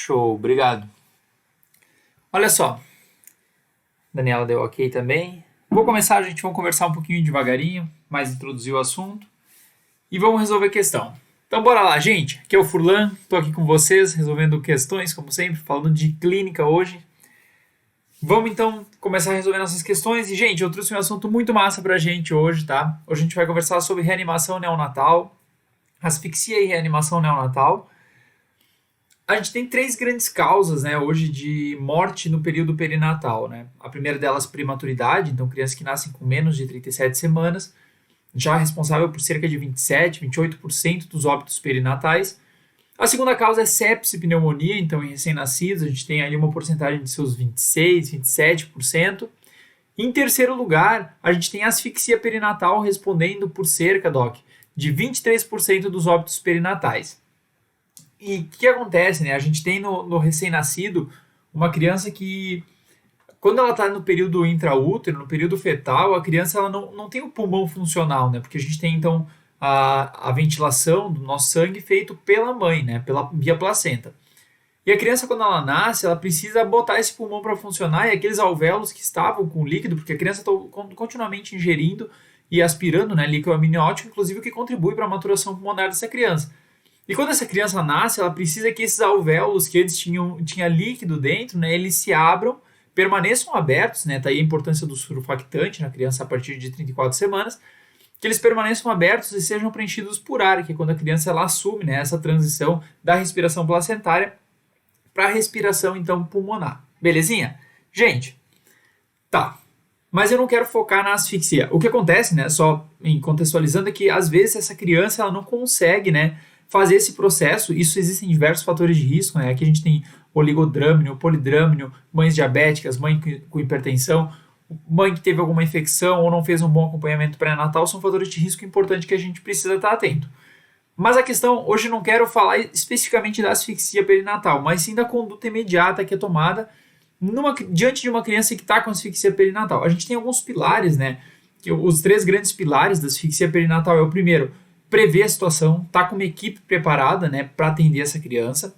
Show, obrigado. Olha só, Daniela deu ok também. Vou começar, gente, vamos conversar um pouquinho devagarinho, mais introduzir o assunto e vamos resolver a questão. Então bora lá, gente. Aqui é o Furlan, estou aqui com vocês resolvendo questões, como sempre, falando de clínica hoje. Vamos então começar a resolver nossas questões. E, gente, eu trouxe um assunto muito massa pra gente hoje, tá? Hoje a gente vai conversar sobre reanimação neonatal, asfixia e reanimação neonatal. A gente tem três grandes causas, né, hoje de morte no período perinatal, né? A primeira delas, prematuridade, então crianças que nascem com menos de 37 semanas, já responsável por cerca de 27, 28% dos óbitos perinatais. A segunda causa é sepse e pneumonia, então em recém-nascidos a gente tem ali uma porcentagem de seus 26, 27%. Em terceiro lugar, a gente tem a asfixia perinatal respondendo por cerca, Doc, de 23% dos óbitos perinatais. E o que acontece, né? A gente tem no recém-nascido uma criança que, quando ela está no período intraútero, no período fetal, a criança ela não tem o pulmão funcional, né? Porque a gente tem, então, a ventilação do nosso sangue feito pela mãe, né? Via placenta. E a criança, quando ela nasce, ela precisa botar esse pulmão para funcionar e aqueles alvéolos que estavam com líquido, porque a criança está continuamente ingerindo e aspirando, né, líquido amniótico, inclusive o que contribui para a maturação pulmonar dessa criança. E quando essa criança nasce, ela precisa que esses alvéolos que eles tinha líquido dentro, né, eles se abram, permaneçam abertos, né, tá aí a importância do surfactante na criança a partir de 34 semanas, que eles permaneçam abertos e sejam preenchidos por ar, que é quando a criança ela assume, né, essa transição da respiração placentária para a respiração, então, pulmonar. Belezinha? Gente, tá. Mas eu não quero focar na asfixia. O que acontece, né, só contextualizando, é que às vezes essa criança ela não consegue, né, fazer esse processo. Isso existem diversos fatores de risco, né? Aqui a gente tem oligodrâmino, polidrâmino, mães diabéticas, mãe com hipertensão, mãe que teve alguma infecção ou não fez um bom acompanhamento pré-natal, são fatores de risco importantes que a gente precisa estar atento. Mas a questão, hoje eu não quero falar especificamente da asfixia perinatal, mas sim da conduta imediata que é tomada diante de uma criança que está com asfixia perinatal. A gente tem alguns pilares, né? Que os três grandes pilares da asfixia perinatal é o primeiro, prever a situação, estar com uma equipe preparada, né, para atender essa criança,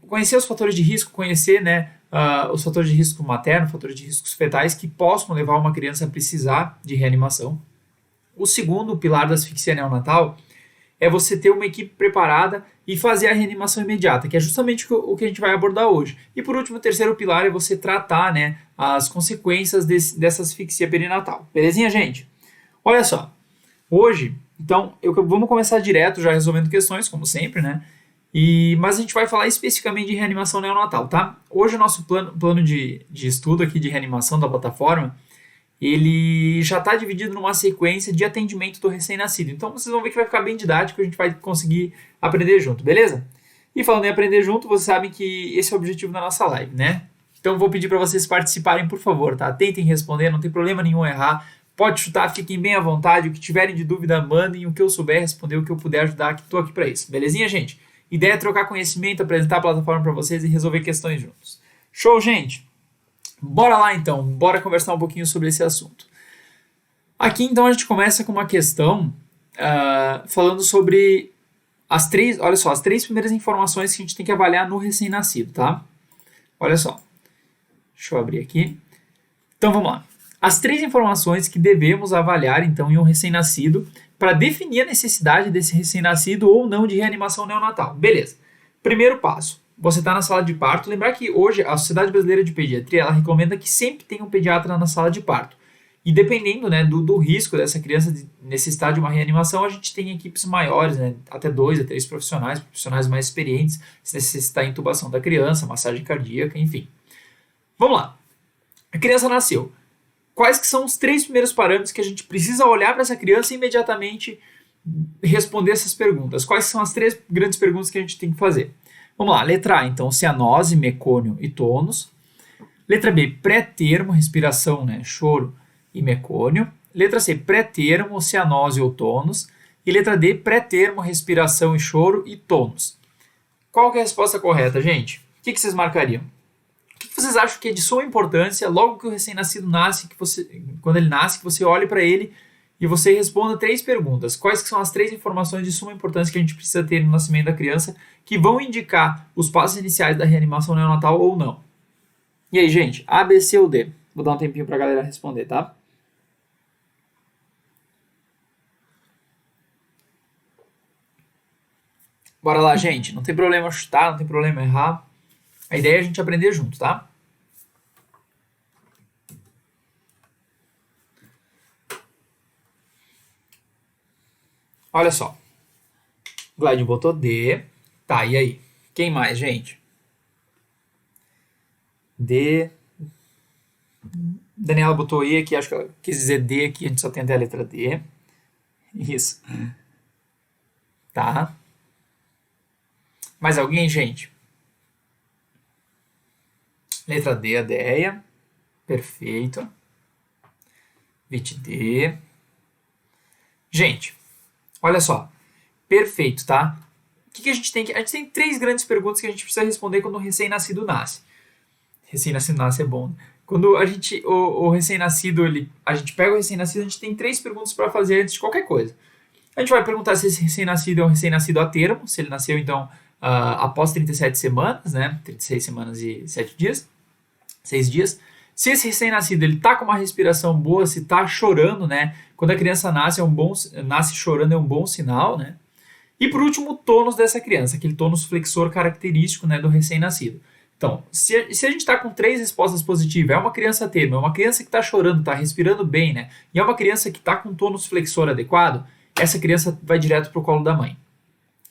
conhecer os fatores de risco, conhecer, né, os fatores de risco materno, fatores de riscos fetais que possam levar uma criança a precisar de reanimação. O segundo pilar da asfixia neonatal é você ter uma equipe preparada e fazer a reanimação imediata, que é justamente o que a gente vai abordar hoje. E por último, o terceiro pilar é você tratar, né, as consequências dessa asfixia perinatal. Belezinha, gente? Olha só, hoje, então, vamos começar direto já resolvendo questões, como sempre, né? Mas a gente vai falar especificamente de reanimação neonatal, tá? Hoje o nosso plano de estudo aqui de reanimação da plataforma, ele já está dividido numa sequência de atendimento do recém-nascido. Então vocês vão ver que vai ficar bem didático, a gente vai conseguir aprender junto, beleza? E falando em aprender junto, vocês sabem que esse é o objetivo da nossa live, né? Então vou pedir para vocês participarem, por favor, tá? Tentem responder, não tem problema nenhum errar. Pode chutar, fiquem bem à vontade. O que tiverem de dúvida, mandem. O que eu souber responder, o que eu puder ajudar, que estou aqui para isso. Belezinha, gente? Ideia é trocar conhecimento, apresentar a plataforma para vocês e resolver questões juntos. Show, gente? Bora lá, então. Bora conversar um pouquinho sobre esse assunto. Aqui, então, a gente começa com uma questão falando sobre as três primeiras informações que a gente tem que avaliar no recém-nascido, tá? Olha só. Deixa eu abrir aqui. Então, vamos lá. As três informações que devemos avaliar, então, em um recém-nascido para definir a necessidade desse recém-nascido ou não de reanimação neonatal. Beleza. Primeiro passo. Você está na sala de parto. Lembrar que hoje a Sociedade Brasileira de Pediatria ela recomenda que sempre tenha um pediatra na sala de parto. E dependendo, né, do risco dessa criança necessitar de uma reanimação, a gente tem equipes maiores, né, até 2 a 3 profissionais mais experientes, se necessitar intubação da criança, massagem cardíaca, enfim. Vamos lá. A criança nasceu. Quais que são os três primeiros parâmetros que a gente precisa olhar para essa criança e imediatamente responder essas perguntas? Quais são as três grandes perguntas que a gente tem que fazer? Vamos lá, letra A, então, cianose, mecônio e tônus. Letra B, pré-termo, respiração, né, choro e mecônio. Letra C, pré-termo, cianose ou tônus. E letra D, pré-termo, respiração e choro e tônus. Qual que é a resposta correta, gente? O que vocês marcariam? O que vocês acham que é de suma importância logo que o recém-nascido nasce, quando ele nasce, que você olhe para ele e você responda 3 perguntas. Quais que são as 3 informações de suma importância que a gente precisa ter no nascimento da criança que vão indicar os passos iniciais da reanimação neonatal ou não? E aí, gente, A, B, C ou D? Vou dar um tempinho para a galera responder, tá? Bora lá, gente. Não tem problema chutar, não tem problema errar. A ideia é a gente aprender junto, tá? Olha só. Glad botou D. Tá, e aí? Quem mais, gente? D. Daniela botou E aqui, acho que ela quis dizer D aqui, a gente só tem até a letra D. Isso. Tá. Mais alguém, gente? Letra D, a Deia. Perfeito. Vit D. Gente, olha só. Perfeito, tá? O que a gente tem? A gente tem 3 grandes perguntas que a gente precisa responder quando o recém-nascido nasce. Recém-nascido nasce é bom, né? Quando a gente, o recém-nascido, a gente pega o recém-nascido, a gente tem 3 perguntas para fazer antes de qualquer coisa. A gente vai perguntar se esse recém-nascido é um recém-nascido a termo, se ele nasceu, então, após 37 semanas, né? 36 semanas e 7 dias, 6 dias. Se esse recém-nascido ele tá com uma respiração boa, se tá chorando, né? Quando a criança nasce, nasce chorando é um bom sinal, né? E por último, o tônus dessa criança, aquele tônus flexor característico, né, do recém-nascido. Então, se a gente está com 3 respostas positivas, é uma criança termo, é uma criança que está chorando, está respirando bem, né? E é uma criança que está com tônus flexor adequado, essa criança vai direto para o colo da mãe.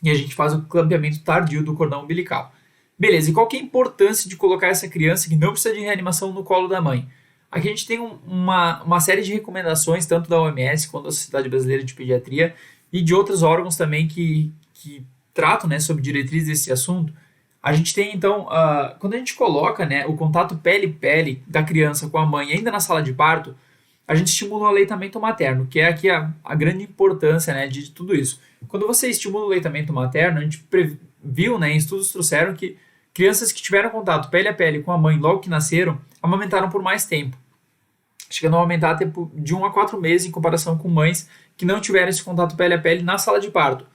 E a gente faz o clampeamento tardio do cordão umbilical. Beleza, e qual que é a importância de colocar essa criança que não precisa de reanimação no colo da mãe? Aqui a gente tem uma série de recomendações, tanto da OMS quanto da Sociedade Brasileira de Pediatria, e de outros órgãos também que tratam, né, sobre diretrizes desse assunto. A gente tem, então, quando a gente coloca, né, o contato pele-pele da criança com a mãe ainda na sala de parto, a gente estimula o aleitamento materno, que é aqui a grande importância, né, de tudo isso. Quando você estimula o aleitamento materno, a gente viu, né, estudos trouxeram que crianças que tiveram contato pele a pele com a mãe logo que nasceram, amamentaram por mais tempo, chegando a aumentar tempo de 1 a 4 meses em comparação com mães que não tiveram esse contato pele a pele na sala de parto.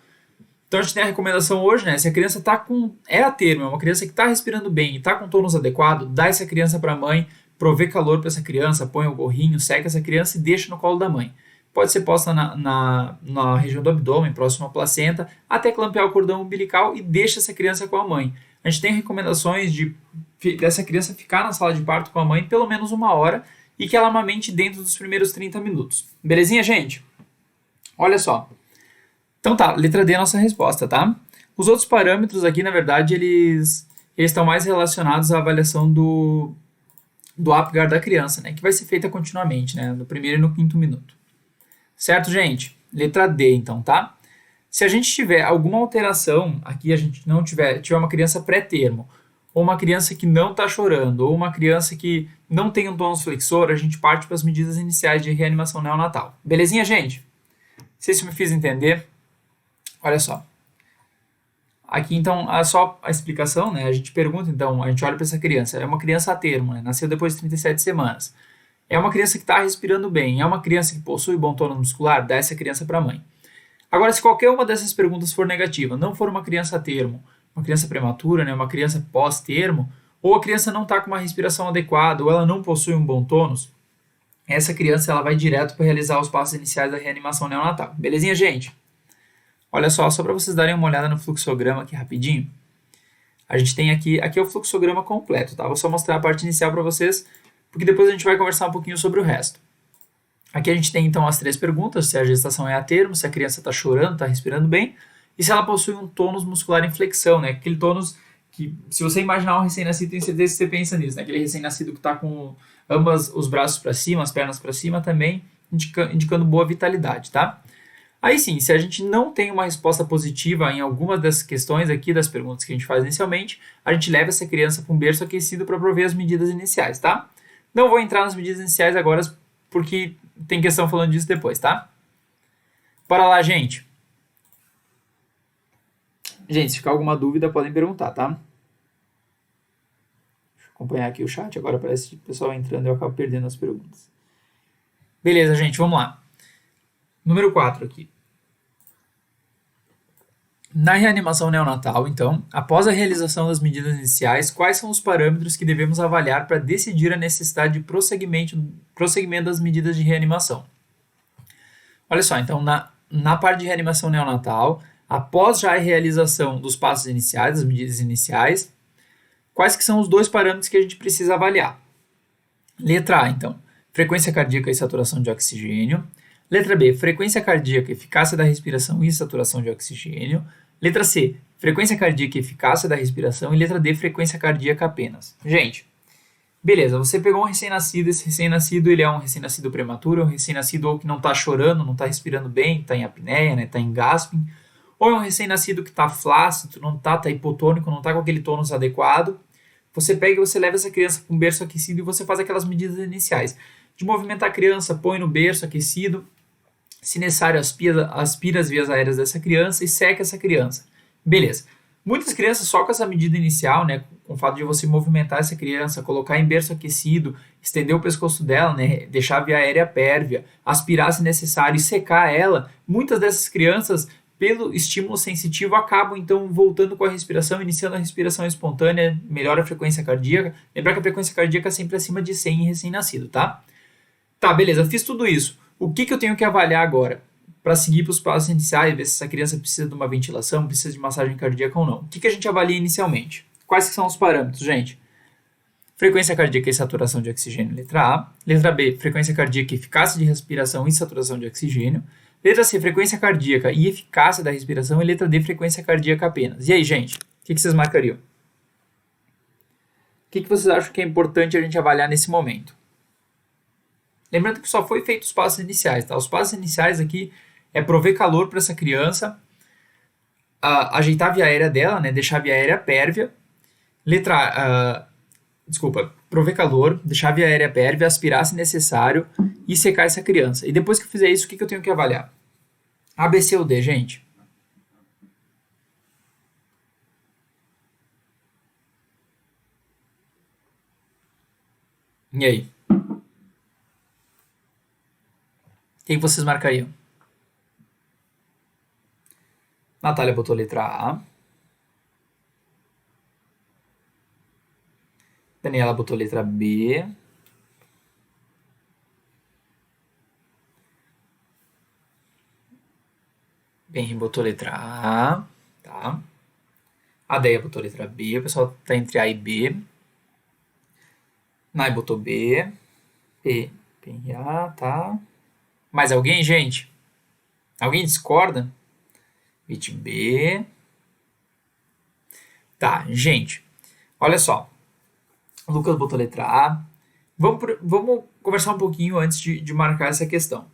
Então a gente tem a recomendação hoje, né? Se a criança é a termo, é uma criança que está respirando bem e está com tônus adequado, dá essa criança para a mãe, provê calor para essa criança, põe o gorrinho, seca essa criança e deixa no colo da mãe. Pode ser posta na região do abdômen, próximo à placenta, até clampear o cordão umbilical e deixa essa criança com a mãe. A gente tem recomendações dessa criança ficar na sala de parto com a mãe pelo menos 1 hora e que ela amamente dentro dos primeiros 30 minutos. Belezinha, gente? Olha só. Então tá, letra D é a nossa resposta, tá? Os outros parâmetros aqui, na verdade, eles estão mais relacionados à avaliação do Apgar da criança, né? Que vai ser feita continuamente, né? No primeiro e no 5º minuto. Certo, gente? Letra D, então, tá? Se a gente tiver alguma alteração, aqui a gente não tiver uma criança pré-termo, ou uma criança que não está chorando, ou uma criança que não tem um tônus flexor, a gente parte para as medidas iniciais de reanimação neonatal. Belezinha, gente? Não sei se me fiz entender. Olha só. Aqui, então, só a explicação, né? A gente pergunta, então, a gente olha para essa criança. É uma criança a termo, né? Nasceu depois de 37 semanas. É uma criança que está respirando bem. É uma criança que possui bom tônus muscular? Dá essa criança para a mãe. Agora, se qualquer uma dessas perguntas for negativa, não for uma criança a termo, uma criança prematura, né? Uma criança pós-termo, ou a criança não está com uma respiração adequada, ou ela não possui um bom tônus, essa criança ela vai direto para realizar os passos iniciais da reanimação neonatal. Belezinha, gente? Olha só para vocês darem uma olhada no fluxograma aqui rapidinho. A gente tem aqui é o fluxograma completo, tá? Vou só mostrar a parte inicial para vocês, porque depois a gente vai conversar um pouquinho sobre o resto. Aqui a gente tem então as 3 perguntas, se a gestação é a termo, se a criança está chorando, está respirando bem, e se ela possui um tônus muscular em flexão, né? Aquele tônus que, se você imaginar um recém-nascido, tem certeza que você pensa nisso, né? Aquele recém-nascido que está com ambos os braços para cima, as pernas para cima também, indicando boa vitalidade, tá? Aí sim, se a gente não tem uma resposta positiva em algumas das questões aqui, das perguntas que a gente faz inicialmente, a gente leva essa criança para um berço aquecido para prover as medidas iniciais, tá? Não vou entrar nas medidas iniciais agora, porque tem questão falando disso depois, tá? Bora lá, gente. Gente, se ficar alguma dúvida, podem perguntar, tá? Deixa eu acompanhar aqui o chat, agora parece que o pessoal entrando e eu acabo perdendo as perguntas. Beleza, gente, vamos lá. Número 4 aqui. Na reanimação neonatal, então, após a realização das medidas iniciais, quais são os parâmetros que devemos avaliar para decidir a necessidade de prosseguimento das medidas de reanimação? Olha só, então, na parte de reanimação neonatal, após já a realização dos passos iniciais, das medidas iniciais, quais que são os dois parâmetros que a gente precisa avaliar? Letra A, então, frequência cardíaca e saturação de oxigênio. Letra B, frequência cardíaca, eficácia da respiração e saturação de oxigênio. Letra C, frequência cardíaca e eficácia da respiração. E letra D, frequência cardíaca apenas. Gente, beleza, você pegou um recém-nascido, esse recém-nascido ele é um recém-nascido prematuro, é um recém-nascido ou que não está chorando, não está respirando bem, está em apneia, né, está em gasping, ou é um recém-nascido que está flácido, não está hipotônico, não está com aquele tônus adequado. Você pega e você leva essa criança para um berço aquecido e você faz aquelas medidas iniciais. De movimentar a criança, põe no berço aquecido, se necessário aspira as vias aéreas dessa criança e seca essa criança. Beleza. Muitas crianças só com essa medida inicial, né, com o fato de você movimentar essa criança, colocar em berço aquecido, estender o pescoço dela, né, deixar a via aérea pérvia, aspirar se necessário e secar ela, muitas dessas crianças, pelo estímulo sensitivo, acabam então voltando com a respiração, iniciando a respiração espontânea, melhora a frequência cardíaca. Lembrar que a frequência cardíaca é sempre acima de 100 em recém-nascido, tá? Tá, beleza, fiz tudo isso. O que eu tenho que avaliar agora? Para seguir para os passos iniciais, ver se essa criança precisa de uma ventilação, precisa de massagem cardíaca ou não. O que a gente avalia inicialmente? Quais que são os parâmetros, gente? Frequência cardíaca e saturação de oxigênio, letra A. Letra B, frequência cardíaca e eficácia de respiração e saturação de oxigênio. Letra C, frequência cardíaca e eficácia da respiração. E letra D, frequência cardíaca apenas. E aí, gente? O que vocês marcariam? O que vocês acham que é importante a gente avaliar nesse momento? Lembrando que só foi feito os passos iniciais, tá? Os passos iniciais aqui é prover calor para essa criança, ajeitar a via aérea dela, né? Deixar a via aérea pérvia. Prover calor, deixar a via aérea pérvia, aspirar se necessário e secar essa criança. E depois que eu fizer isso, o que eu tenho que avaliar? A, B, C ou D, gente? E aí? O que vocês marcariam? Natália botou letra A. Daniela botou letra B. Benri botou letra A. Tá. A Deia botou letra B. O pessoal tá entre A e B. Nai botou B. P e A, tá. Mais alguém, gente? Alguém discorda? Vit B. Tá, gente. Olha só. O Lucas botou letra A. Vamos conversar um pouquinho antes de marcar essa questão.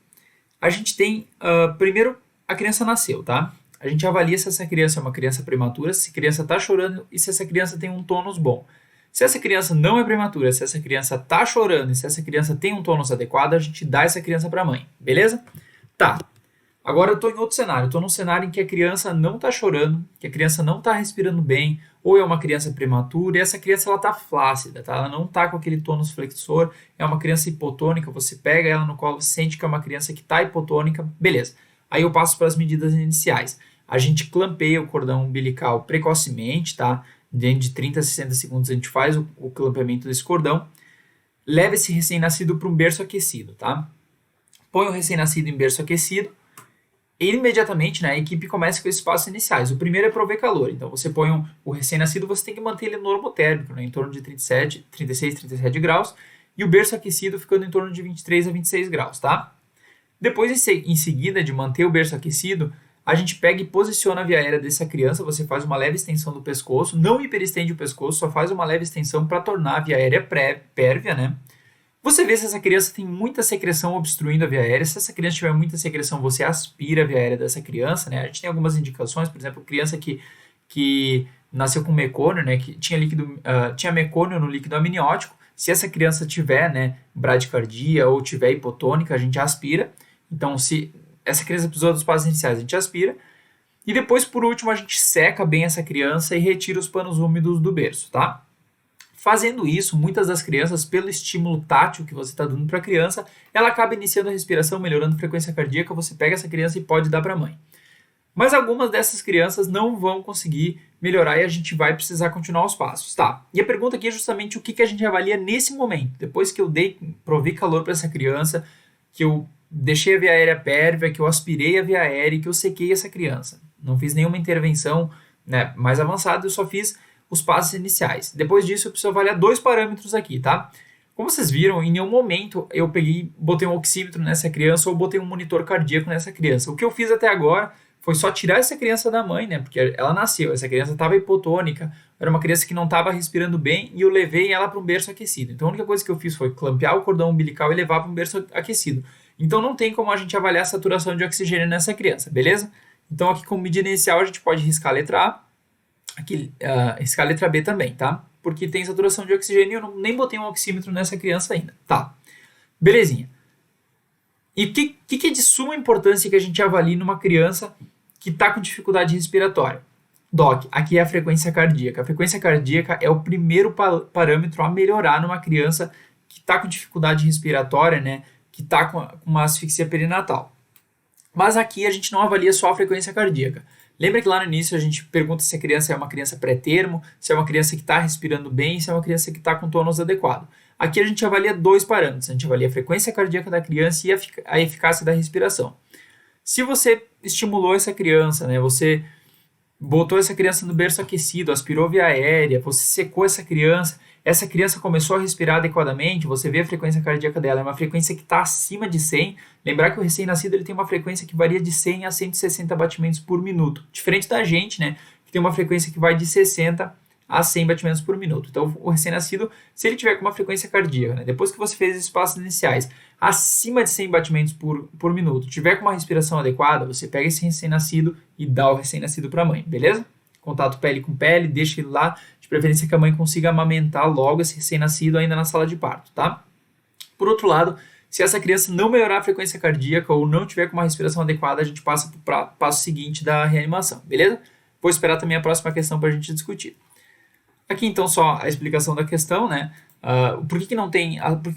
A gente tem, primeiro, a criança nasceu, tá? A gente avalia se essa criança é uma criança prematura, se a criança está chorando e se essa criança tem um tônus bom. Se essa criança não é prematura, se essa criança está chorando e se essa criança tem um tônus adequado, a gente dá essa criança para a mãe, beleza? Tá. Agora eu estou em outro cenário. Estou num cenário em que a criança não está chorando, que a criança não está respirando bem, ou é uma criança prematura e essa criança está flácida, tá? Ela não está com aquele tônus flexor, é uma criança hipotônica, você pega ela no colo, sente que é uma criança que está hipotônica, beleza. Aí eu passo para as medidas iniciais. A gente clampeia o cordão umbilical precocemente, tá? Dentro de 30 a 60 segundos a gente faz o clampeamento desse cordão. Leva esse recém-nascido para um berço aquecido, tá? Põe o recém-nascido em berço aquecido. E imediatamente, né, a equipe começa com esses passos iniciais. O primeiro é prover calor. Então, você põe o recém-nascido, você tem que manter ele normotérmico, né, em torno de 36, 37 graus. E o berço aquecido ficando em torno de 23 a 26 graus, tá? Depois, em seguida, de manter o berço aquecido, a gente pega e posiciona a via aérea dessa criança, você faz uma leve extensão do pescoço, não hiperestende o pescoço, só faz uma leve extensão para tornar a via aérea pérvia, né? Você vê se essa criança tem muita secreção obstruindo a via aérea. Se essa criança tiver muita secreção, você aspira a via aérea dessa criança, né? A gente tem algumas indicações, por exemplo, criança que nasceu com mecônio, né? Que tinha mecônio no líquido amniótico. Se essa criança tiver, né, bradicardia ou tiver hipotônica, a gente aspira. Então, se essa criança precisou dos passos iniciais, a gente aspira. E depois, por último, a gente seca bem essa criança e retira os panos úmidos do berço, tá? Fazendo isso, muitas das crianças, pelo estímulo tátil que você está dando para a criança, ela acaba iniciando a respiração, melhorando a frequência cardíaca, você pega essa criança e pode dar para a mãe. Mas algumas dessas crianças não vão conseguir melhorar e a gente vai precisar continuar os passos. Tá, e a pergunta aqui é justamente o que a gente avalia nesse momento. Depois que eu provei calor para essa criança, que eu deixei a via aérea pérvia, que eu aspirei a via aérea e que eu sequei essa criança. Não fiz nenhuma intervenção, né, mais avançada, eu só fiz os passos iniciais. Depois disso, eu preciso avaliar 2 parâmetros aqui, tá? Como vocês viram, em nenhum momento eu botei um oxímetro nessa criança ou botei um monitor cardíaco nessa criança. O que eu fiz até agora foi só tirar essa criança da mãe, né? Porque ela nasceu, essa criança estava hipotônica, era uma criança que não estava respirando bem e eu levei ela para um berço aquecido. Então a única coisa que eu fiz foi clampear o cordão umbilical e levar para um berço aquecido. Então não tem como a gente avaliar a saturação de oxigênio nessa criança, beleza? Então aqui como medida inicial a gente pode riscar a letra A, aqui, riscar a letra B também, tá? Porque tem saturação de oxigênio e eu nem botei um oxímetro nessa criança ainda, tá? Belezinha. E o que é de suma importância que a gente avalie numa criança que está com dificuldade respiratória? Doc, aqui é a frequência cardíaca. A frequência cardíaca é o primeiro parâmetro a melhorar numa criança que está com dificuldade respiratória, né? Que está com uma asfixia perinatal. Mas aqui a gente não avalia só a frequência cardíaca. Lembra que lá no início a gente pergunta se a criança é uma criança pré-termo, se é uma criança que está respirando bem, se é uma criança que está com tônus adequado. Aqui a gente avalia 2 parâmetros. A gente avalia a frequência cardíaca da criança e a eficácia da respiração. Se você estimulou essa criança, né, você botou essa criança no berço aquecido, aspirou via aérea, você secou essa criança começou a respirar adequadamente, você vê a frequência cardíaca dela, é uma frequência que está acima de 100. Lembrar que o recém-nascido ele tem uma frequência que varia de 100 a 160 batimentos por minuto. Diferente da gente, né, que tem uma frequência que vai de 60 a 100 batimentos por minuto. Então, o recém-nascido, se ele tiver com uma frequência cardíaca, né, depois que você fez esses passos iniciais, acima de 100 batimentos por minuto, tiver com uma respiração adequada, você pega esse recém-nascido e dá o recém-nascido para a mãe, beleza? Contato pele com pele, deixa ele lá, de preferência que a mãe consiga amamentar logo esse recém-nascido ainda na sala de parto, tá? Por outro lado, se essa criança não melhorar a frequência cardíaca ou não tiver com uma respiração adequada, a gente passa para o passo seguinte da reanimação, beleza? Vou esperar também a próxima questão para a gente discutir. Aqui então só a explicação da questão, né? Por que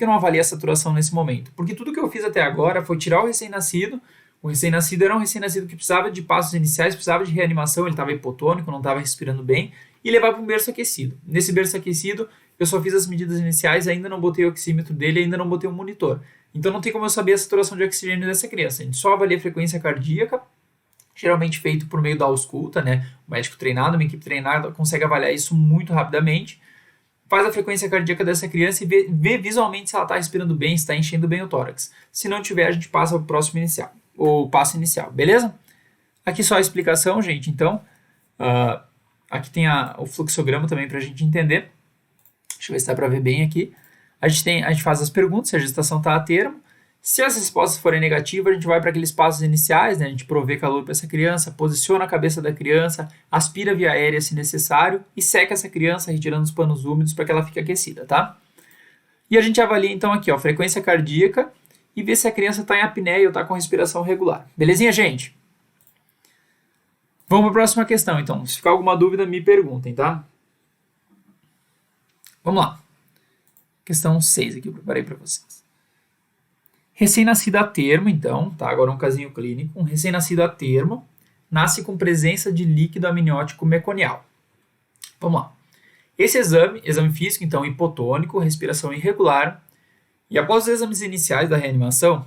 não avalia a saturação nesse momento? Porque tudo que eu fiz até agora foi tirar o recém-nascido. O recém-nascido era um recém-nascido que precisava de passos iniciais, precisava de reanimação, ele estava hipotônico, não estava respirando bem, e levar para um berço aquecido. Nesse berço aquecido, eu só fiz as medidas iniciais, ainda não botei o oxímetro dele, ainda não botei um monitor. Então não tem como eu saber a saturação de oxigênio dessa criança. A gente só avalia a frequência cardíaca, geralmente feito por meio da ausculta, né? O médico treinado, uma equipe treinada consegue avaliar isso muito rapidamente, faz a frequência cardíaca dessa criança e vê visualmente se ela está respirando bem, se está enchendo bem o tórax. Se não tiver, a gente passa para o próximo inicial, o passo inicial, beleza? Aqui só a explicação, gente, então, aqui tem o fluxograma também para a gente entender. Deixa eu ver se dá para ver bem aqui. A gente faz as perguntas, se a gestação está a termo. Se as respostas forem negativas, a gente vai para aqueles passos iniciais, né? A gente provê calor para essa criança, posiciona a cabeça da criança, aspira via aérea se necessário e seca essa criança retirando os panos úmidos para que ela fique aquecida, tá? E a gente avalia então aqui, ó, frequência cardíaca e vê se a criança está em apneia ou está com respiração regular. Belezinha, gente? Vamos para a próxima questão, então. Se ficar alguma dúvida, me perguntem, tá? Vamos lá. Questão 6 aqui eu preparei para vocês. Recém-nascido a termo, então, tá? Agora um casinho clínico. Um recém-nascido a termo nasce com presença de líquido amniótico meconial. Vamos lá. Esse exame físico, então, hipotônico, respiração irregular. E após os exames iniciais da reanimação,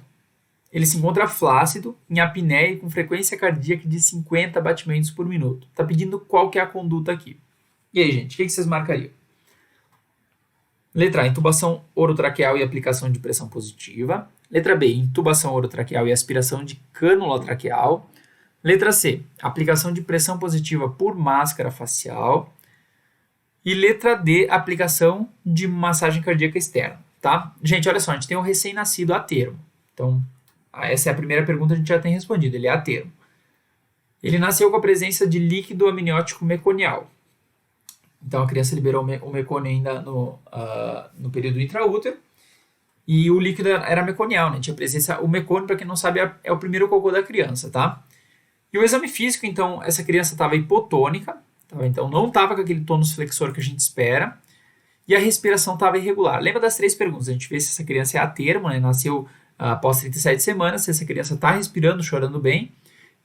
ele se encontra flácido, em apneia e com frequência cardíaca de 50 batimentos por minuto. Tá pedindo qual que é a conduta aqui. E aí, gente, o que vocês marcariam? Letra A, intubação orotraqueal e aplicação de pressão positiva. Letra B, intubação orotraqueal e aspiração de cânula traqueal. Letra C, aplicação de pressão positiva por máscara facial. E letra D, aplicação de massagem cardíaca externa, tá? Gente, olha só, a gente tem um recém-nascido a termo. Então, essa é a primeira pergunta, a gente já tem respondido, ele é a termo. Ele nasceu com a presença de líquido amniótico meconial. Então, a criança liberou o mecônio ainda no período intraútero. E o líquido era meconial, né? Tinha presença. O mecônio, para quem não sabe, é o primeiro cocô da criança, tá? E o exame físico, então, essa criança estava hipotônica, tá? Então não estava com aquele tônus flexor que a gente espera. e a respiração estava irregular. Lembra das 3 perguntas? A gente vê se essa criança é a termo, né? Nasceu após 37 semanas, se essa criança está respirando, chorando bem,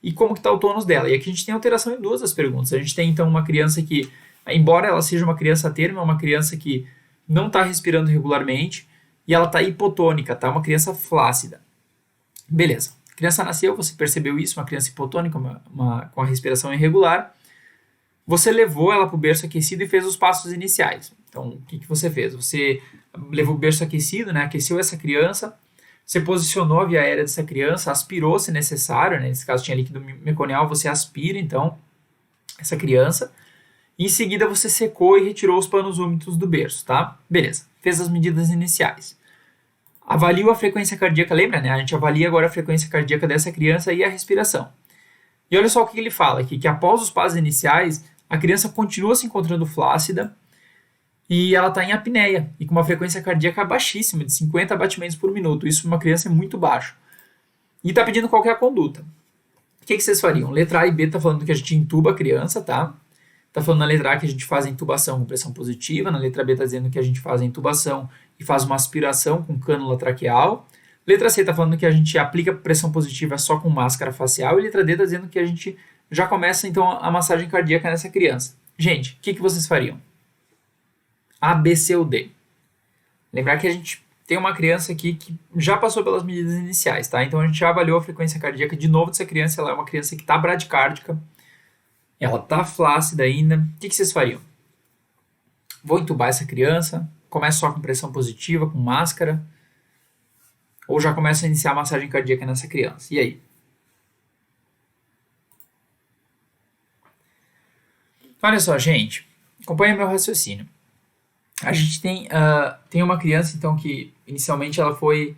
e como que está o tônus dela. E aqui a gente tem alteração em 2 das perguntas. A gente tem, então, uma criança que, embora ela seja uma criança a termo, é uma criança que não está respirando regularmente, e ela está hipotônica, tá? Uma criança flácida. Beleza. A criança nasceu, você percebeu isso, uma criança hipotônica, com a respiração irregular. Você levou ela para o berço aquecido e fez os passos iniciais. Então, o que você fez? Você levou o berço aquecido, né? Aqueceu essa criança, você posicionou a via aérea dessa criança, aspirou se necessário, né? Nesse caso tinha líquido meconial, você aspira, então, essa criança. Em seguida, você secou e retirou os panos úmidos do berço, tá? Beleza. Fez as medidas iniciais. Avaliou a frequência cardíaca, lembra, né? A gente avalia agora a frequência cardíaca dessa criança e a respiração. E olha só o que ele fala aqui, que após os passos iniciais, a criança continua se encontrando flácida e ela está em apneia e com uma frequência cardíaca baixíssima, de 50 batimentos por minuto. Isso para uma criança é muito baixo. E está pedindo qual que é a conduta. O que vocês fariam? Letra A e B está falando que a gente intuba a criança, tá? Está falando na letra A que a gente faz a intubação com pressão positiva, na letra B está dizendo que a gente faz a intubação e faz uma aspiração com cânula traqueal. Letra C está falando que a gente aplica pressão positiva só com máscara facial. E letra D está dizendo que a gente já começa, então, a massagem cardíaca nessa criança. Gente, o que vocês fariam? A, B, C ou D? Lembrar que a gente tem uma criança aqui que já passou pelas medidas iniciais, tá? Então, a gente já avaliou a frequência cardíaca de novo dessa criança. Ela é uma criança que está bradicárdica. Ela está flácida ainda. O que vocês fariam? Vou entubar essa criança? Começa só com pressão positiva, com máscara? Ou já começa a iniciar a massagem cardíaca nessa criança? E aí? Olha só, gente. Acompanha meu raciocínio. A gente tem uma criança, então, que inicialmente ela foi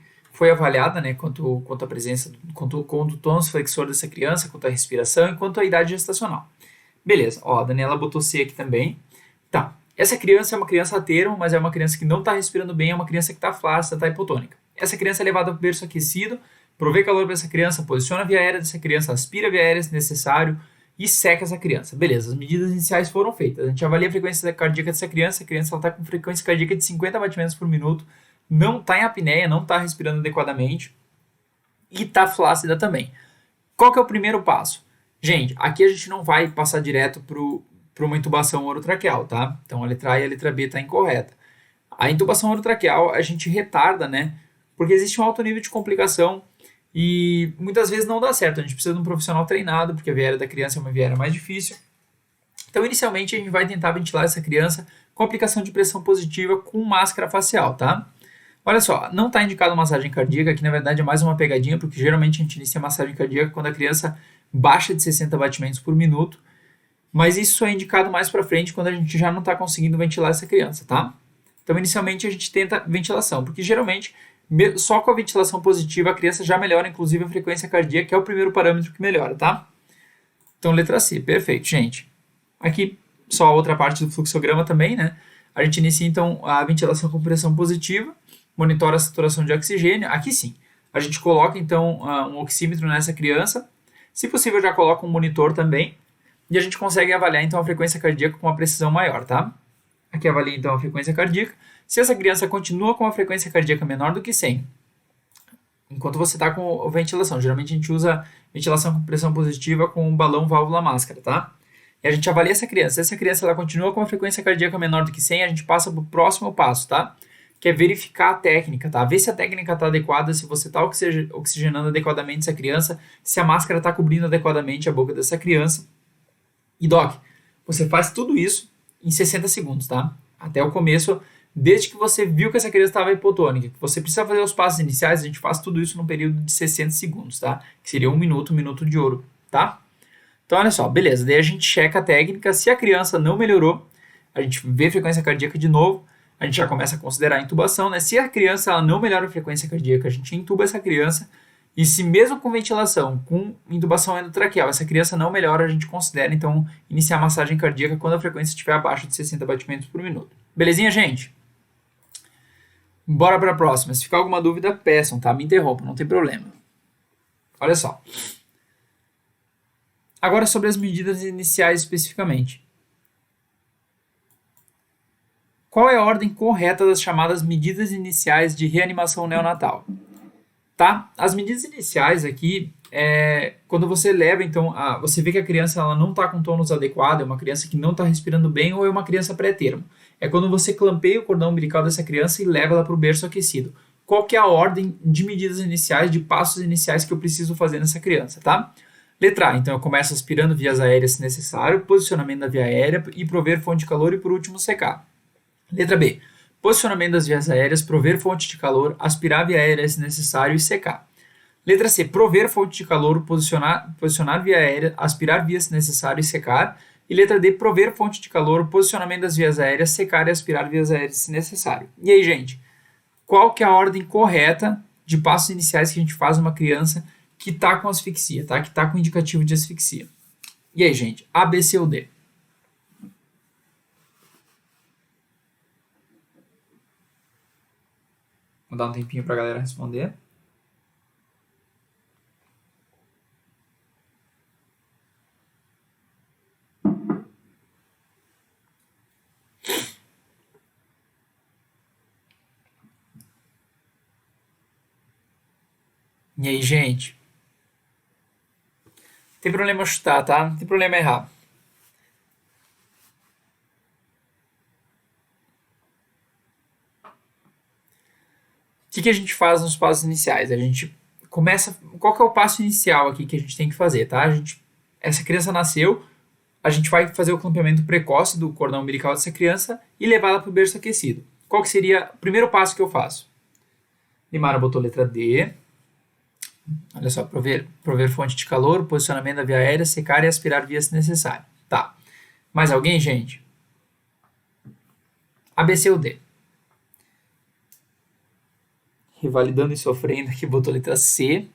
avaliada, né, quanto a presença, quanto o tônus flexor dessa criança, quanto a respiração e quanto a idade gestacional. Beleza, ó, a Daniela botou C aqui também. Tá, essa criança é uma criança a termo, mas é uma criança que não está respirando bem, é uma criança que está flácida, está hipotônica. Essa criança é levada para o berço aquecido, provê calor para essa criança, posiciona a via aérea dessa criança, aspira a via aérea se necessário e seca essa criança. Beleza, as medidas iniciais foram feitas. A gente avalia a frequência cardíaca dessa criança, a criança está com frequência cardíaca de 50 batimentos por minuto, não está em apneia, não está respirando adequadamente e está flácida também. Qual que é o primeiro passo? Gente, aqui a gente não vai passar direto para uma intubação orotraqueal, tá? Então a letra A e a letra B está incorreta. A intubação orotraqueal a gente retarda, né? Porque existe um alto nível de complicação e muitas vezes não dá certo. A gente precisa de um profissional treinado, porque a via aérea da criança é uma via aérea mais difícil. Então, inicialmente, a gente vai tentar ventilar essa criança com aplicação de pressão positiva com máscara facial, tá? Olha só, não está indicado massagem cardíaca, que na verdade é mais uma pegadinha, porque geralmente a gente inicia a massagem cardíaca quando a criança baixa de 60 batimentos por minuto, mas isso é indicado mais para frente quando a gente já não está conseguindo ventilar essa criança, tá? Então, inicialmente, a gente tenta ventilação, porque geralmente, só com a ventilação positiva, a criança já melhora, inclusive, a frequência cardíaca, que é o primeiro parâmetro que melhora, tá? Então, letra C, perfeito, gente. Aqui, só a outra parte do fluxograma também, né? A gente inicia, então, a ventilação com pressão positiva, monitora a saturação de oxigênio. Aqui sim, a gente coloca, então, um oxímetro nessa criança. Se possível, já coloca um monitor também. E a gente consegue avaliar, então, a frequência cardíaca com uma precisão maior, tá? Aqui avalia, então, a frequência cardíaca. Se essa criança continua com uma frequência cardíaca menor do que 100, enquanto você está com ventilação, geralmente a gente usa ventilação com pressão positiva com um balão válvula máscara, tá? E a gente avalia essa criança. Se essa criança ela continua com uma frequência cardíaca menor do que 100, a gente passa para o próximo passo, tá? Que é verificar a técnica, tá? Ver se a técnica está adequada, se você está oxigenando adequadamente essa criança, se a máscara está cobrindo adequadamente a boca dessa criança. E, Doc, você faz tudo isso em 60 segundos, tá? Até o começo, desde que você viu que essa criança estava hipotônica, que você precisa fazer os passos iniciais, a gente faz tudo isso num período de 60 segundos, tá? Que seria um minuto de ouro, tá? Então, olha só, beleza. Daí a gente checa a técnica. Se a criança não melhorou, a gente vê a frequência cardíaca de novo, a gente já começa a considerar a intubação, né? Se a criança ela não melhora a frequência cardíaca, a gente intuba essa criança. E se mesmo com ventilação, com intubação endotraqueal, essa criança não melhora, a gente considera, então, iniciar a massagem cardíaca quando a frequência estiver abaixo de 60 batimentos por minuto. Belezinha, gente? Bora para a próxima. Se ficar alguma dúvida, peçam, tá? Me interrompam, não tem problema. Olha só. Agora sobre as medidas iniciais especificamente. Qual é a ordem correta das chamadas medidas iniciais de reanimação neonatal? Tá? As medidas iniciais aqui quando você leva, então, você vê que a criança ela não está com tônus adequado, é uma criança que não está respirando bem ou é uma criança pré-termo. É quando você clampeia o cordão umbilical dessa criança e leva ela para o berço aquecido. Qual que é a ordem de medidas iniciais, de passos iniciais que eu preciso fazer nessa criança, tá? Letra A, então eu começo aspirando vias aéreas se necessário, posicionamento da via aérea e prover fonte de calor e por último secar. Letra B, posicionamento das vias aéreas, prover fonte de calor, aspirar via aérea se necessário e secar. Letra C, prover fonte de calor, posicionar via aérea, aspirar via se necessário e secar. E letra D, prover fonte de calor, posicionamento das vias aéreas, secar e aspirar vias aéreas se necessário. E aí, gente, qual que é a ordem correta de passos iniciais que a gente faz numa criança que está com asfixia, tá? Que está com indicativo de asfixia? E aí, gente, A, B, C ou D? Vou dar um tempinho para a galera responder. E aí, gente? Não tem problema chutar, tá? Não tem problema errar. O que a gente faz nos passos iniciais? A gente começa. Qual que é o passo inicial aqui que a gente tem que fazer, tá? Essa criança nasceu, a gente vai fazer o clampeamento precoce do cordão umbilical dessa criança e levá-la para o berço aquecido. Qual que seria o primeiro passo que eu faço? Limara botou letra D. Olha só, prover fonte de calor, posicionamento da via aérea, secar e aspirar via se necessário. Tá. Mais alguém, gente? A, B, C ou D? Revalidando e sofrendo aqui, botou letra C.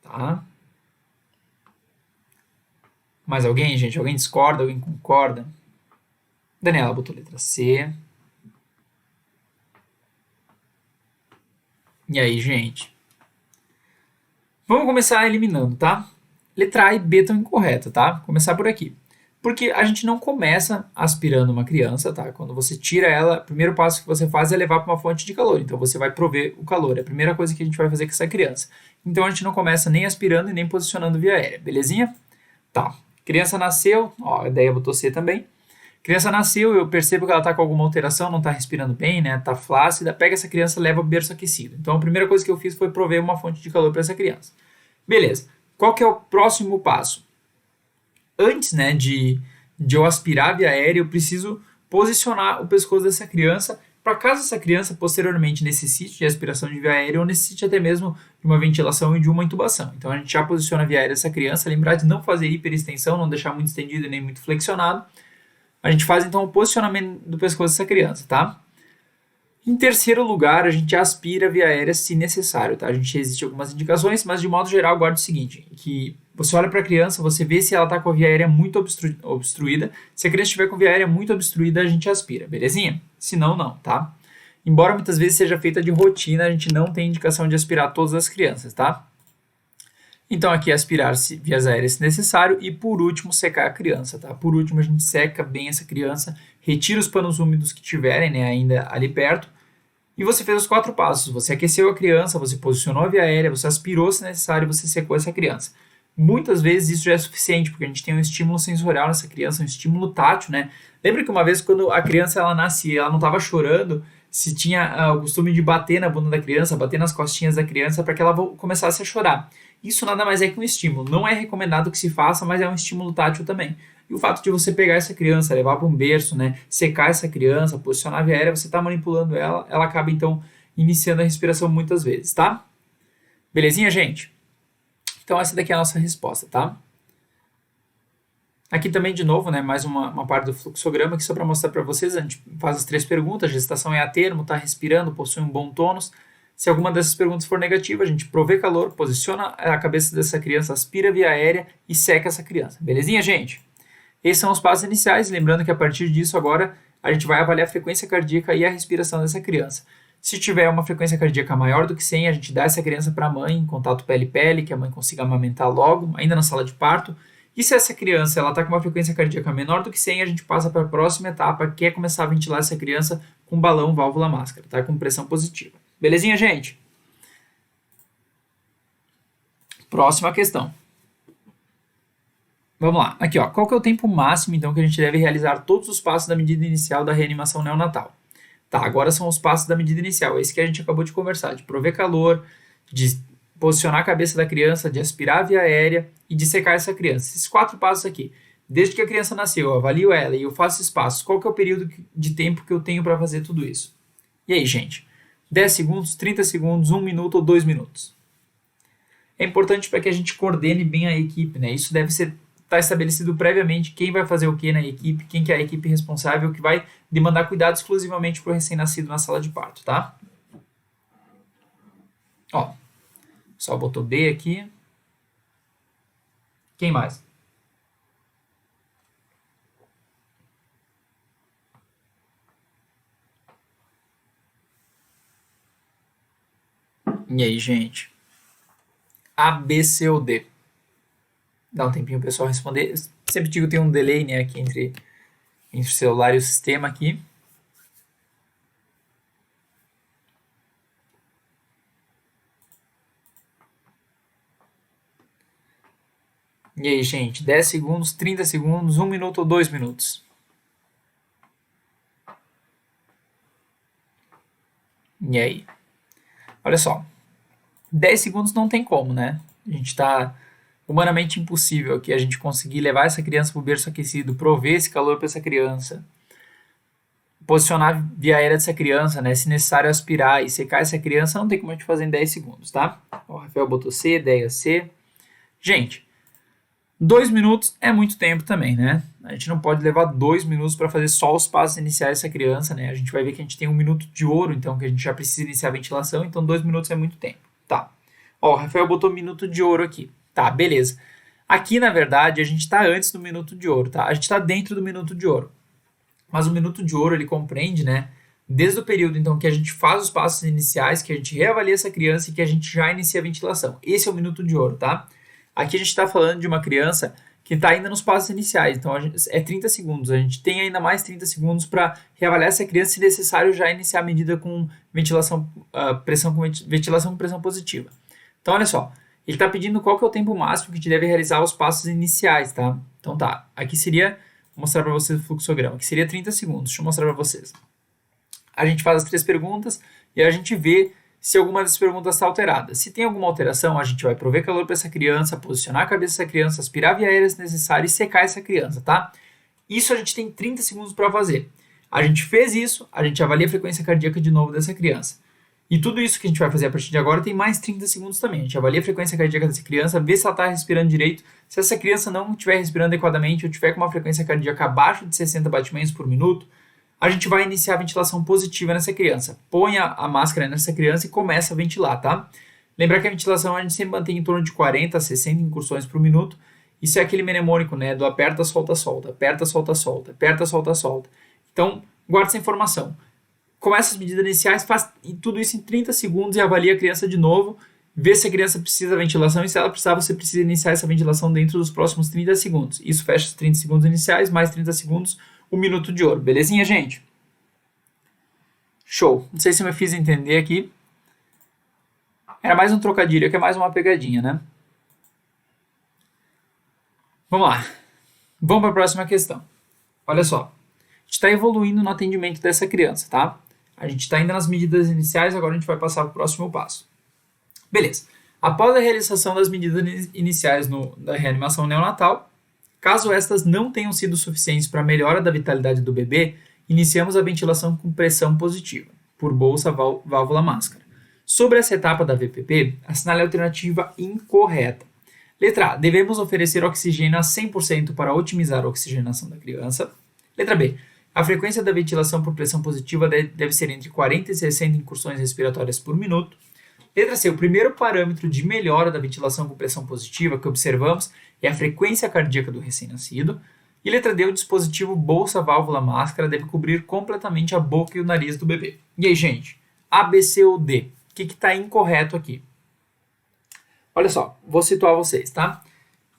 Tá. Mais alguém, gente? Alguém discorda? Alguém concorda? Daniela botou letra C. E aí, gente? Vamos começar eliminando, tá? Letra A e B estão incorretas, tá? Vou começar por aqui. Porque a gente não começa aspirando uma criança, tá? Quando você tira ela, o primeiro passo que você faz é levar para uma fonte de calor. Então você vai prover o calor. É a primeira coisa que a gente vai fazer com essa criança. Então a gente não começa nem aspirando e nem posicionando via aérea, belezinha? Tá. Criança nasceu, ó, a ideia botou C também. Criança nasceu, eu percebo que ela está com alguma alteração, não está respirando bem, né? Tá flácida, pega essa criança e leva para o berço aquecido. Então a primeira coisa que eu fiz foi prover uma fonte de calor para essa criança. Beleza. Qual que é o próximo passo? Antes, né, de eu aspirar a via aérea, eu preciso posicionar o pescoço dessa criança para caso essa criança posteriormente necessite de aspiração de via aérea ou necessite até mesmo de uma ventilação e de uma intubação. Então a gente já posiciona a via aérea dessa criança, lembrar de não fazer hiperextensão, não deixar muito estendido e nem muito flexionado. A gente faz então o posicionamento do pescoço dessa criança, tá? Em terceiro lugar, a gente aspira a via aérea se necessário, tá? Existem algumas indicações, mas de modo geral, guarda o seguinte, que você olha para a criança, você vê se ela está com a via aérea muito obstruída. Se a criança estiver com a via aérea muito obstruída, a gente aspira, belezinha? Se não, não, tá? Embora muitas vezes seja feita de rotina, a gente não tem indicação de aspirar todas as crianças, tá? Então aqui aspirar vias aéreas se necessário e por último secar a criança, tá? Por último a gente seca bem essa criança, retira os panos úmidos que tiverem, né, ainda ali perto e você fez os 4 passos. Você aqueceu a criança, você posicionou a via aérea, você aspirou se necessário e você secou essa criança. Muitas vezes isso já é suficiente porque a gente tem um estímulo sensorial nessa criança, um estímulo tátil, né? Lembra que uma vez quando a criança ela nascia, ela não estava chorando, se tinha o costume de bater na bunda da criança, bater nas costinhas da criança para que ela começasse a chorar. Isso nada mais é que um estímulo. Não é recomendado que se faça, mas é um estímulo tátil também. E o fato de você pegar essa criança, levar para um berço, né, secar essa criança, posicionar a via aérea, você está manipulando ela, ela acaba então iniciando a respiração muitas vezes, tá? Belezinha, gente? Então essa daqui é a nossa resposta, tá? Aqui também, de novo, né, mais uma parte do fluxograma, aqui só para mostrar para vocês, a gente faz as 3 perguntas, gestação é a termo, está respirando, possui um bom tônus. Se alguma dessas perguntas for negativa, a gente provê calor, posiciona a cabeça dessa criança, aspira via aérea e seca essa criança. Belezinha, gente? Esses são os passos iniciais, lembrando que a partir disso agora a gente vai avaliar a frequência cardíaca e a respiração dessa criança. Se tiver uma frequência cardíaca maior do que 100, a gente dá essa criança para a mãe em contato pele-pele, que a mãe consiga amamentar logo, ainda na sala de parto. E se essa criança está com uma frequência cardíaca menor do que 100, a gente passa para a próxima etapa, que é começar a ventilar essa criança com balão, válvula, máscara, tá? Com pressão positiva. Belezinha, gente? Próxima questão. Vamos lá. Aqui, ó. Qual que é o tempo máximo, então, que a gente deve realizar todos os passos da medida inicial da reanimação neonatal? Tá, agora são os passos da medida inicial. Esse que a gente acabou de conversar, de prover calor, de posicionar a cabeça da criança, de aspirar a via aérea e de secar essa criança. Esses 4 passos aqui. Desde que a criança nasceu, eu avalio ela e eu faço esses passos. Qual que é o período de tempo que eu tenho para fazer tudo isso? E aí, gente? 10 segundos, 30 segundos, 1 minuto ou 2 minutos? É importante para que a gente coordene bem a equipe, né? Isso deve estar estabelecido previamente quem vai fazer o que na equipe, quem que é a equipe responsável, que vai demandar cuidado exclusivamente para o recém-nascido na sala de parto, tá? Ó, só botou B aqui. Quem mais? E aí, gente? A, B, C ou D? Dá um tempinho o pessoal responder. Eu sempre digo que tem um delay, né, aqui entre o celular e o sistema aqui. E aí, gente? 10 segundos, 30 segundos, 1 minuto ou 2 minutos? E aí? Olha só. 10 segundos não tem como, né? A gente tá humanamente impossível aqui a gente conseguir levar essa criança para o berço aquecido, prover esse calor para essa criança, posicionar a via aérea dessa criança, né? Se necessário aspirar e secar essa criança, não tem como a gente fazer em 10 segundos, tá? O Rafael botou C, ideia C. Gente, 2 minutos é muito tempo também, né? A gente não pode levar 2 minutos para fazer só os passos iniciais dessa criança, né? A gente vai ver que a gente tem 1 minuto de ouro, então, que a gente já precisa iniciar a ventilação, então 2 minutos é muito tempo. Tá. Ó, o Rafael botou minuto de ouro aqui. Tá, beleza. Aqui, na verdade, a gente está antes do minuto de ouro, tá? A gente está dentro do minuto de ouro. Mas o minuto de ouro, ele compreende, né? Desde o período, então, que a gente faz os passos iniciais, que a gente reavalia essa criança e que a gente já inicia a ventilação. Esse é o minuto de ouro, tá? Aqui a gente está falando de uma criança que está ainda nos passos iniciais, então é 30 segundos. A gente tem ainda mais 30 segundos para reavaliar essa criança, se necessário, já iniciar a medida com ventilação, ventilação com pressão positiva. Então, olha só, ele está pedindo qual que é o tempo máximo que a gente deve realizar os passos iniciais, tá? Então tá, aqui seria, vou mostrar para vocês o fluxograma, aqui seria 30 segundos, deixa eu mostrar para vocês. A gente faz as 3 perguntas e a gente vê se alguma dessas perguntas está alterada. Se tem alguma alteração, a gente vai prover calor para essa criança, posicionar a cabeça dessa criança, aspirar a via aérea se necessário e secar essa criança, tá? Isso a gente tem 30 segundos para fazer. A gente fez isso, a gente avalia a frequência cardíaca de novo dessa criança. E tudo isso que a gente vai fazer a partir de agora tem mais 30 segundos também. A gente avalia a frequência cardíaca dessa criança, vê se ela está respirando direito. Se essa criança não estiver respirando adequadamente ou tiver com uma frequência cardíaca abaixo de 60 batimentos por minuto, a gente vai iniciar a ventilação positiva nessa criança. Põe a máscara nessa criança e começa a ventilar, tá? Lembrar que a ventilação a gente sempre mantém em torno de 40 a 60 incursões por minuto. Isso é aquele mnemônico, né? Do aperta, solta, solta, aperta, solta, solta, aperta, solta, solta. Então, guarda essa informação. Começa as medidas iniciais, faz tudo isso em 30 segundos e avalia a criança de novo. Vê se a criança precisa da ventilação e se ela precisar, você precisa iniciar essa ventilação dentro dos próximos 30 segundos. Isso fecha os 30 segundos iniciais, mais 30 segundos, 1 minuto de ouro. Belezinha, gente? Show. Não sei se eu me fiz entender aqui. Era mais um trocadilho, aqui é mais uma pegadinha, né? Vamos lá. Vamos para a próxima questão. Olha só. A gente está evoluindo no atendimento dessa criança, tá? A gente está ainda nas medidas iniciais, agora a gente vai passar para o próximo passo. Beleza. Após a realização das medidas iniciais da reanimação neonatal, caso estas não tenham sido suficientes para a melhora da vitalidade do bebê, iniciamos a ventilação com pressão positiva, por bolsa, válvula, máscara. Sobre essa etapa da VPP, assinale a alternativa incorreta. Letra A. Devemos oferecer oxigênio a 100% para otimizar a oxigenação da criança. Letra B. A frequência da ventilação por pressão positiva deve ser entre 40 e 60 incursões respiratórias por minuto. Letra C. O primeiro parâmetro de melhora da ventilação com pressão positiva que observamos é a frequência cardíaca do recém-nascido. E letra D. O dispositivo bolsa, válvula, máscara deve cobrir completamente a boca e o nariz do bebê. E aí, gente? A, B, C ou D? O que está incorreto aqui? Olha só, vou situar vocês, tá?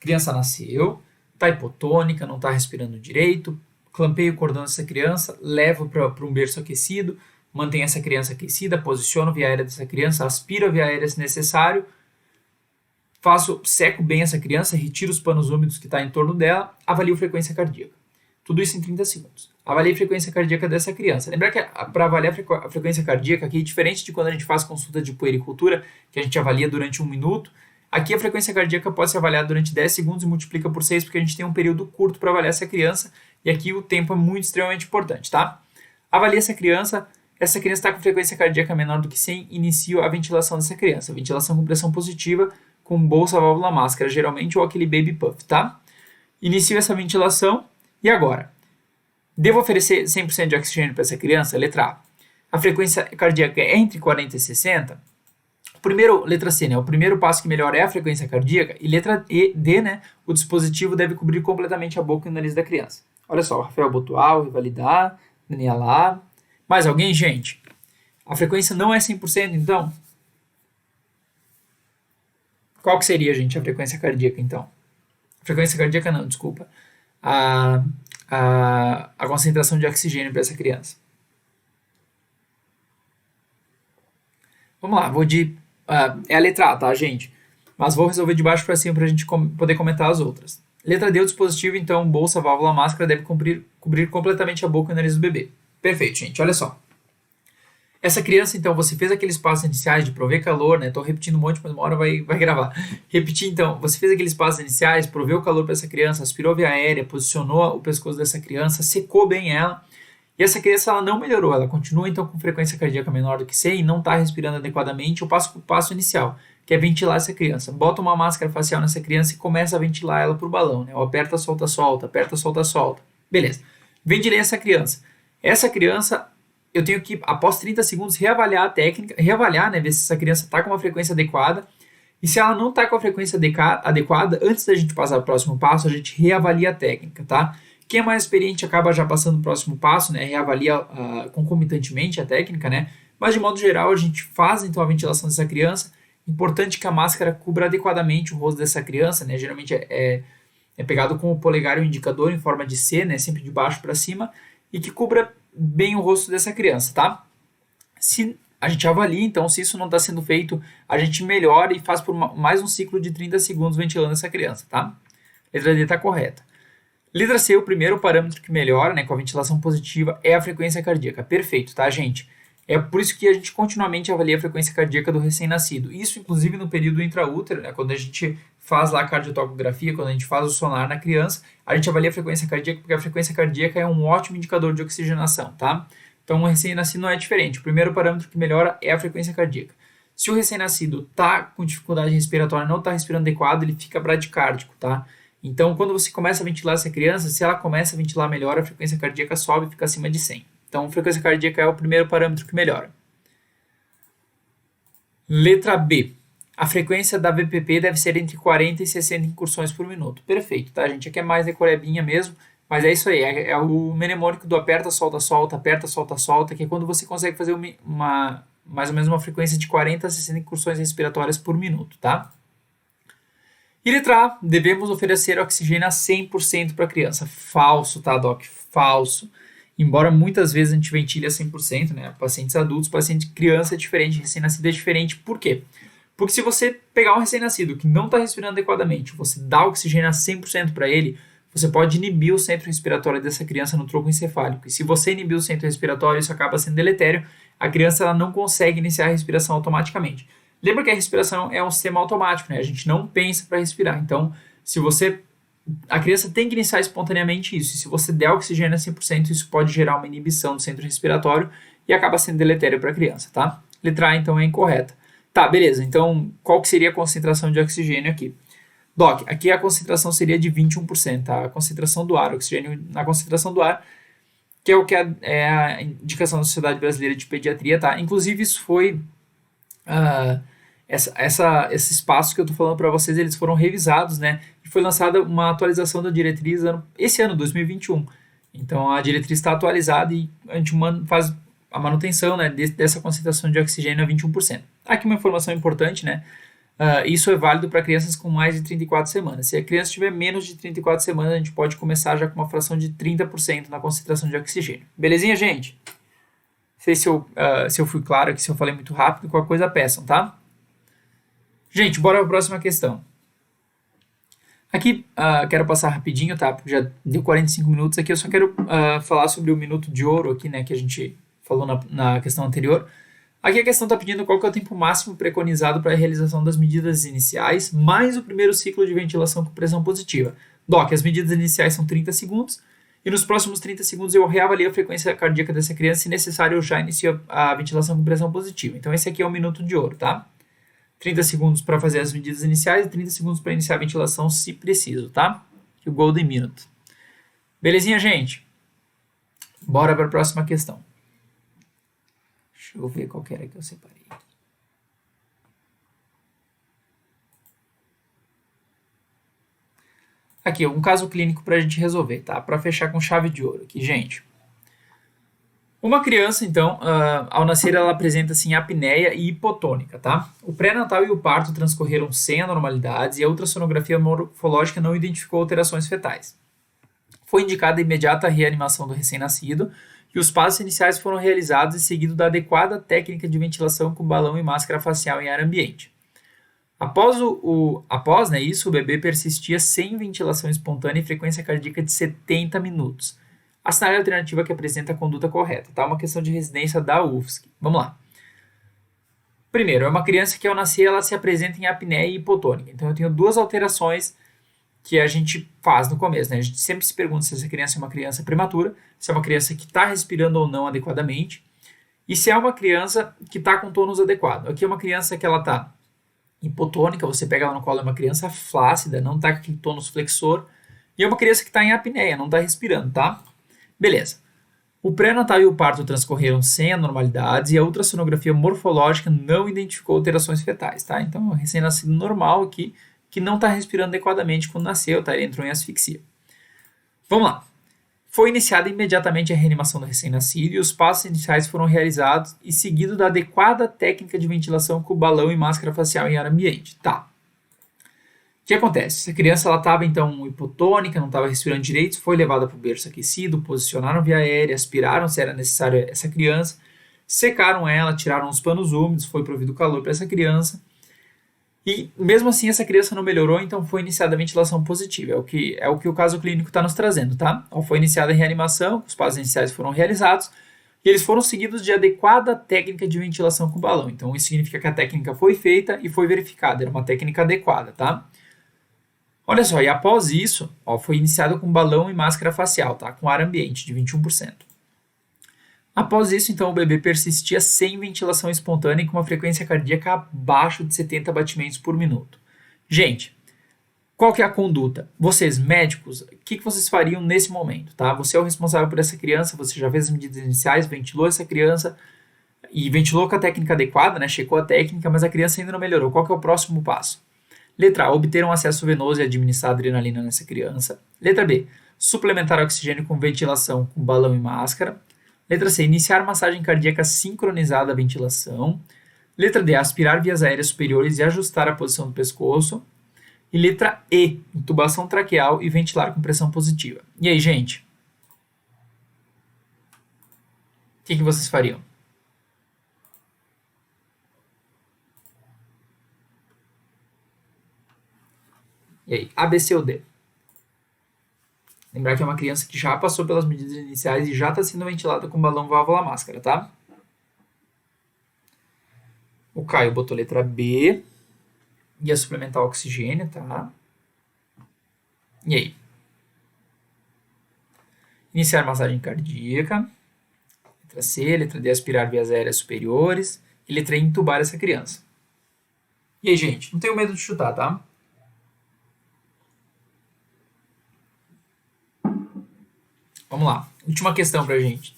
Criança nasceu, está hipotônica, não está respirando direito, clampeio o cordão dessa criança, levo para um berço aquecido, mantenho essa criança aquecida, posiciono a via aérea dessa criança, aspiro a via aérea se necessário, seco bem essa criança, retiro os panos úmidos que está em torno dela, avalio frequência cardíaca. Tudo isso em 30 segundos. Avalie a frequência cardíaca dessa criança. Lembrar que para avaliar a frequência cardíaca, aqui, diferente de quando a gente faz consulta de puericultura, que a gente avalia durante 1 minuto, aqui a frequência cardíaca pode ser avaliada durante 10 segundos e multiplica por 6, porque a gente tem um período curto para avaliar essa criança, e aqui o tempo é muito extremamente importante, tá? Avalie essa criança está com frequência cardíaca menor do que 100, inicio a ventilação dessa criança. Ventilação com pressão positiva, com bolsa, válvula, máscara, geralmente, ou aquele baby puff, tá? Inicio essa ventilação, e agora? Devo oferecer 100% de oxigênio para essa criança? Letra A. A frequência cardíaca é entre 40 e 60? Letra C, né? O primeiro passo que melhora é a frequência cardíaca. E letra D, né? O dispositivo deve cobrir completamente a boca e o nariz da criança. Olha só, Rafael Botual, Rivalidar, Daniela. Mais alguém, gente? A frequência não é 100%, então? Qual que seria, gente, a frequência cardíaca, então? Frequência cardíaca não, desculpa. A concentração de oxigênio para essa criança. Vamos lá, é a letra A, tá, gente? Mas vou resolver de baixo para cima para a gente poder comentar as outras. Letra D, o dispositivo, então, bolsa, válvula, máscara, deve cobrir completamente a boca e o nariz do bebê. Perfeito, gente, olha só. Essa criança, então, você fez aqueles passos iniciais de prover calor, né? Tô repetindo um monte, mas uma hora vai gravar. Repetir, então, você fez aqueles passos iniciais, proveu calor para essa criança, aspirou a via aérea, posicionou o pescoço dessa criança, secou bem ela. E essa criança, ela não melhorou, ela continua, então, com frequência cardíaca menor do que 100 e não está respirando adequadamente. Eu passo para o passo inicial, que é ventilar essa criança. Bota uma máscara facial nessa criança e começa a ventilar ela por balão, né? Aperta, solta, solta, aperta, solta, solta. Beleza. Ventilei essa criança. Essa criança, eu tenho que, após 30 segundos, reavaliar a técnica, né, ver se essa criança está com uma frequência adequada, e se ela não está com a frequência adequada, antes da gente passar para o próximo passo, a gente reavalia a técnica, tá? Quem é mais experiente acaba já passando o próximo passo, né, reavalia concomitantemente a técnica, né, mas de modo geral a gente faz então a ventilação dessa criança. Importante que a máscara cubra adequadamente o rosto dessa criança, né, geralmente é pegado com o polegar e o indicador em forma de C, né, sempre de baixo para cima, e que cubra bem o rosto dessa criança, tá? Se a gente avalia, então, se isso não está sendo feito, a gente melhora e faz por mais um ciclo de 30 segundos ventilando essa criança, tá? Letra D está correta. Letra C, o primeiro parâmetro que melhora, né, com a ventilação positiva, é a frequência cardíaca. Perfeito, tá, gente? É por isso que a gente continuamente avalia a frequência cardíaca do recém-nascido. Isso, inclusive, no período intraútero, né, quando a gente faz lá a cardiotocografia, quando a gente faz o sonar na criança, a gente avalia a frequência cardíaca, porque a frequência cardíaca é um ótimo indicador de oxigenação, tá? Então, o recém-nascido não é diferente. O primeiro parâmetro que melhora é a frequência cardíaca. Se o recém-nascido está com dificuldade respiratória, não está respirando adequado, ele fica bradicárdico, tá? Então, quando você começa a ventilar essa criança, se ela começa a ventilar melhor, a frequência cardíaca sobe e fica acima de 100. Então, a frequência cardíaca é o primeiro parâmetro que melhora. Letra B. A frequência da VPP deve ser entre 40 e 60 incursões por minuto. Perfeito, tá, gente? Aqui é mais decorebinha mesmo, mas é isso aí. É o mnemônico do aperta, solta, solta, aperta, solta, solta, que é quando você consegue fazer mais ou menos uma frequência de 40 a 60 incursões respiratórias por minuto, tá? E letra A, devemos oferecer oxigênio a 100% para a criança. Falso, tá, Doc? Falso. Embora muitas vezes a gente ventile a 100%, né? Pacientes adultos, paciente criança é diferente, recém-nascido é diferente. Por quê? Porque se você pegar um recém-nascido que não está respirando adequadamente, você dá oxigênio a 100% para ele, você pode inibir o centro respiratório dessa criança no tronco encefálico. E se você inibir o centro respiratório, isso acaba sendo deletério. A criança ela não consegue iniciar a respiração automaticamente. Lembra que a respiração é um sistema automático, né? A gente não pensa para respirar. Então, a criança tem que iniciar espontaneamente isso. E se você der oxigênio a 100%, isso pode gerar uma inibição do centro respiratório e acaba sendo deletério para a criança, tá? Letra A, então, é incorreta. Tá, beleza. Então, qual que seria a concentração de oxigênio aqui? Doc, aqui a concentração seria de 21%, tá? A concentração do ar, oxigênio na concentração do ar, que é o que é a indicação da Sociedade Brasileira de Pediatria, tá? Inclusive, isso foi... esses passos que eu estou falando para vocês, eles foram revisados, né? E foi lançada uma atualização da diretriz esse ano, 2021. Então, a diretriz está atualizada e a gente faz a manutenção, né, dessa concentração de oxigênio a 21%. Aqui uma informação importante, né? Isso é válido para crianças com mais de 34 semanas. Se a criança tiver menos de 34 semanas, a gente pode começar já com uma fração de 30% na concentração de oxigênio. Belezinha, gente? Não sei se eu fui claro aqui, se eu falei muito rápido, qualquer coisa peçam, tá? Gente, bora para a próxima questão. Aqui, quero passar rapidinho, tá? Porque já deu 45 minutos aqui. Eu só quero falar sobre o minuto de ouro aqui, né? Que a gente falou na questão anterior. Aqui a questão está pedindo qual que é o tempo máximo preconizado para a realização das medidas iniciais, mais o primeiro ciclo de ventilação com pressão positiva. Doc, as medidas iniciais são 30 segundos, e nos próximos 30 segundos eu reavalio a frequência cardíaca dessa criança, se necessário eu já inicio a ventilação com pressão positiva. Então esse aqui é o minuto de ouro, tá? 30 segundos para fazer as medidas iniciais e 30 segundos para iniciar a ventilação se preciso, tá? O Golden Minute. Belezinha, gente? Bora para a próxima questão. Deixa eu ver qual que era que eu separei. Aqui, um caso clínico para a gente resolver, tá? Para fechar com chave de ouro aqui, gente. Uma criança, então, ao nascer, ela apresenta assim, apneia e hipotônica, tá? O pré-natal e o parto transcorreram sem anormalidades e a ultrassonografia morfológica não identificou alterações fetais. Foi indicada a imediata reanimação do recém-nascido e os passos iniciais foram realizados e seguido da adequada técnica de ventilação com balão e máscara facial em ar ambiente. Após isso, o bebê persistia sem ventilação espontânea e frequência cardíaca de 70 minutos. A cenário alternativa que apresenta a conduta correta, tá? Uma questão de residência da UFSC. Vamos lá. Primeiro, é uma criança que ao nascer ela se apresenta em apneia e hipotônica. Então eu tenho duas alterações que a gente faz no começo, né? A gente sempre se pergunta se essa criança é uma criança prematura, se é uma criança que está respirando ou não adequadamente, e se é uma criança que está com tônus adequado. Aqui é uma criança que ela está hipotônica, você pega ela no colo, é uma criança flácida, não está com aquele tônus flexor, e é uma criança que está em apneia, não está respirando, tá? Beleza. O pré-natal e o parto transcorreram sem anormalidades e a ultrassonografia morfológica não identificou alterações fetais, tá? Então, é um recém-nascido normal aqui, que não está respirando adequadamente quando nasceu, tá? Ele entrou em asfixia. Vamos lá. Foi iniciada imediatamente a reanimação do recém-nascido e os passos iniciais foram realizados e seguido da adequada técnica de ventilação com balão e máscara facial em ar ambiente. Tá. O que acontece? Essa criança estava então hipotônica, não estava respirando direito, foi levada para o berço aquecido, posicionaram via aérea, aspiraram se era necessário essa criança, secaram ela, tiraram os panos úmidos, foi provido calor para essa criança. E mesmo assim essa criança não melhorou, então foi iniciada a ventilação positiva. É o que o caso clínico está nos trazendo, tá? Então, foi iniciada a reanimação, os passos iniciais foram realizados e eles foram seguidos de adequada técnica de ventilação com balão. Então isso significa que a técnica foi feita e foi verificada, era uma técnica adequada, tá? Olha só, e após isso, foi iniciado com balão e máscara facial, tá? Com ar ambiente de 21%. Após isso, então, o bebê persistia sem ventilação espontânea e com uma frequência cardíaca abaixo de 70 batimentos por minuto. Gente, qual que é a conduta? Vocês, médicos, o que vocês fariam nesse momento, tá? Você é o responsável por essa criança, você já fez as medidas iniciais, ventilou essa criança e ventilou com a técnica adequada, né? Checou a técnica, mas a criança ainda não melhorou. Qual que é o próximo passo? Letra A, obter um acesso venoso e administrar adrenalina nessa criança. Letra B, suplementar oxigênio com ventilação com balão e máscara. Letra C, iniciar massagem cardíaca sincronizada à ventilação. Letra D, aspirar vias aéreas superiores e ajustar a posição do pescoço. E letra E, intubação traqueal e ventilar com pressão positiva. E aí, gente? O que vocês fariam? E aí, A, B, C ou D? Lembrar que é uma criança que já passou pelas medidas iniciais e já está sendo ventilada com balão válvula máscara, tá? O Caio botou letra B. Ia suplementar oxigênio, tá? E aí? Iniciar massagem cardíaca. Letra C. Letra D, aspirar vias aéreas superiores. E letra E, intubar essa criança. E aí, gente? Não tenho medo de chutar, tá? Vamos lá. Última questão pra gente.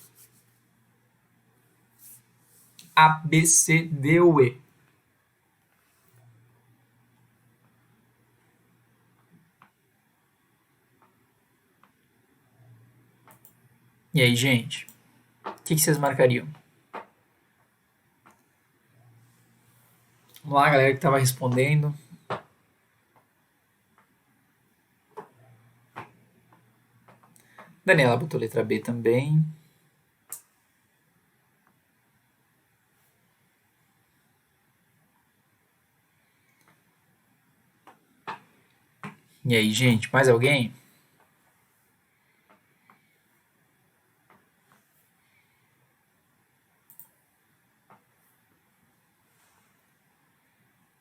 A, B, C, D ou E? E aí, gente? O que vocês marcariam? Vamos Vamos lá, galera que estava respondendo. Daniela botou letra B também. E aí, gente, mais alguém?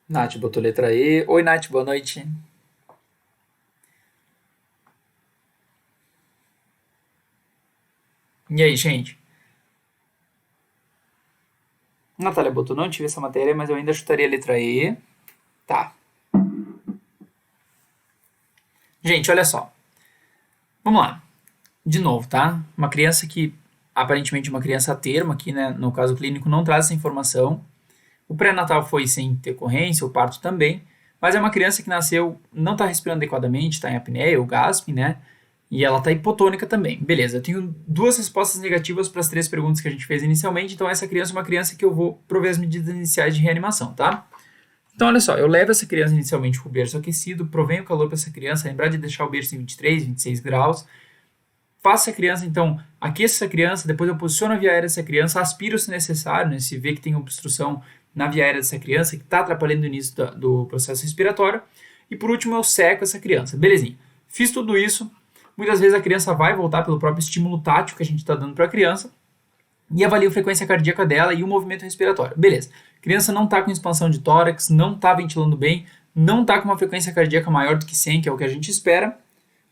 Nath botou letra E. Oi, Nath, boa noite. E aí, gente? Natália botou, não tive essa matéria, mas eu ainda chutaria a letra E. Tá. Gente, olha só. Vamos lá. De novo, tá? Uma criança que, aparentemente, uma criança a termo aqui, né? No caso clínico, não traz essa informação. O pré-natal foi sem decorrência, o parto também. Mas é uma criança que nasceu, não está respirando adequadamente, está em apneia ou gasping, né? E ela está hipotônica também. Beleza, eu tenho duas respostas negativas para as três perguntas que a gente fez inicialmente. Então, essa criança é uma criança que eu vou prover as medidas iniciais de reanimação, tá? Então, olha só, eu levo essa criança inicialmente para o berço aquecido, provenho calor para essa criança, lembrar de deixar o berço em 23, 26 graus. Faço essa criança, então, aqueço essa criança, depois eu posiciono a via aérea dessa criança, aspiro se necessário, né, se vê que tem obstrução na via aérea dessa criança, que está atrapalhando o início do processo respiratório. E por último, eu seco essa criança. Belezinha. Fiz tudo isso. Muitas vezes a criança vai voltar pelo próprio estímulo tátil que a gente está dando para a criança e avalio a frequência cardíaca dela e o movimento respiratório. Beleza. A criança não está com expansão de tórax, não está ventilando bem, não está com uma frequência cardíaca maior do que 100, que é o que a gente espera.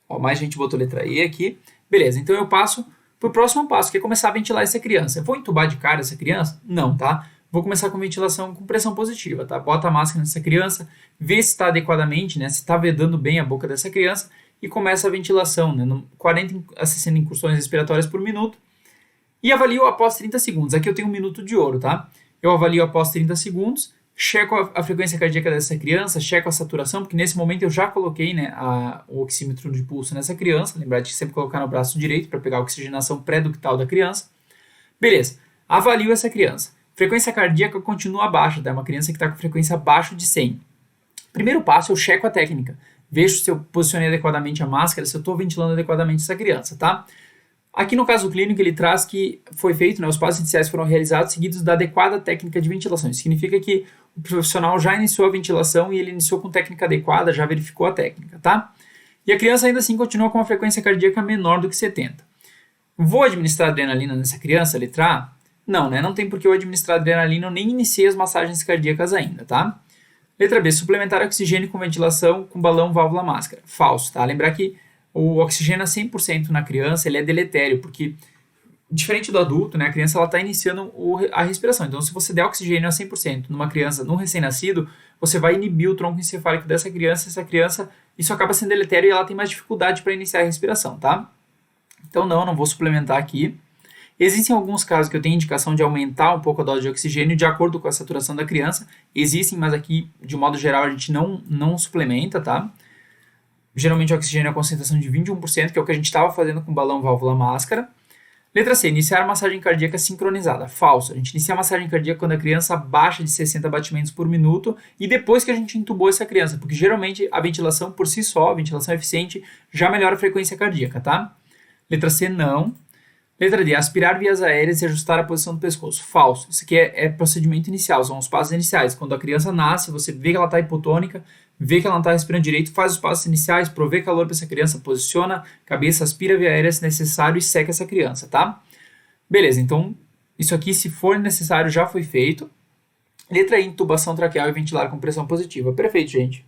Ó, mais gente botou letra E aqui. Beleza, então eu passo para o próximo passo, que é começar a ventilar essa criança. Eu vou entubar de cara essa criança? Não, tá? Vou começar com ventilação com pressão positiva, tá? Bota a máscara nessa criança, vê se está adequadamente, né? Se está vedando bem a boca dessa criança e começa a ventilação, né? 40 a 60 incursões respiratórias por minuto. E avalio após 30 segundos. Aqui eu tenho um minuto de ouro, tá? Eu avalio após 30 segundos, checo a frequência cardíaca dessa criança, checo a saturação, porque nesse momento eu já coloquei, né, o oxímetro de pulso nessa criança. Lembrar de sempre colocar no braço direito para pegar a oxigenação pré-ductal da criança. Beleza, avalio essa criança. Frequência cardíaca continua baixa, tá? É uma criança que está com frequência abaixo de 100. Primeiro passo, eu checo a técnica. Vejo se eu posicionei adequadamente a máscara, se eu estou ventilando adequadamente essa criança, tá? Aqui no caso clínico ele traz que foi feito, né, os passos iniciais foram realizados seguidos da adequada técnica de ventilação. Isso significa que o profissional já iniciou a ventilação e ele iniciou com técnica adequada, já verificou a técnica, tá? E a criança ainda assim continua com uma frequência cardíaca menor do que 70. Vou administrar adrenalina nessa criança, letra A? Não, né? Não tem por que eu administrar adrenalina, eu nem iniciei as massagens cardíacas ainda, tá? Letra B, suplementar oxigênio com ventilação com balão, válvula, máscara. Falso, tá? Lembrar que o oxigênio a 100% na criança ele é deletério, porque diferente do adulto, né, a criança ela está iniciando a respiração. Então, se você der oxigênio a 100% numa criança, num recém-nascido, você vai inibir o tronco encefálico dessa criança. Essa criança, isso acaba sendo deletério e ela tem mais dificuldade para iniciar a respiração, tá? Então, não vou suplementar aqui. Existem alguns casos que eu tenho indicação de aumentar um pouco a dose de oxigênio de acordo com a saturação da criança. Existem, mas aqui, de modo geral, a gente não suplementa, tá? Geralmente o oxigênio é a concentração de 21%, que é o que a gente estava fazendo com balão, válvula, máscara. Letra C, iniciar a massagem cardíaca sincronizada. Falso. A gente inicia a massagem cardíaca quando a criança baixa de 60 batimentos por minuto e depois que a gente entubou essa criança, porque geralmente a ventilação por si só, a ventilação eficiente, já melhora a frequência cardíaca, tá? Letra C, não. Letra D, aspirar vias aéreas e ajustar a posição do pescoço. Falso. Isso aqui é procedimento inicial, são os passos iniciais. Quando a criança nasce, você vê que ela está hipotônica, vê que ela não está respirando direito, faz os passos iniciais, provê calor para essa criança, posiciona a cabeça, aspira a via aérea se necessário e seca essa criança, tá? Beleza, então isso aqui, se for necessário, já foi feito. Letra I, intubação traqueal e ventilar com pressão positiva. Perfeito, gente.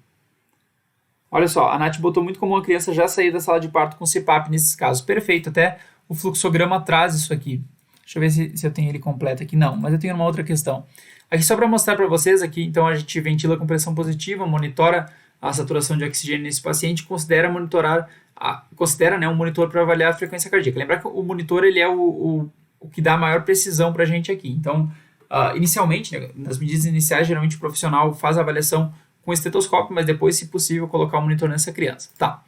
Olha só, a Nath botou muito comum a criança já sair da sala de parto com CPAP nesses casos. Perfeito, até o fluxograma traz isso aqui. Deixa eu ver se eu tenho ele completo aqui. Não, mas eu tenho uma outra questão. Aqui só para mostrar para vocês, aqui então a gente ventila com pressão positiva, monitora a saturação de oxigênio nesse paciente, considera né, um monitor para avaliar a frequência cardíaca. Lembrar que o monitor ele é o que dá a maior precisão para a gente aqui. Então, inicialmente, né, nas medidas iniciais, geralmente o profissional faz a avaliação com estetoscópio, mas depois, se possível, colocar o monitor nessa criança. Tá.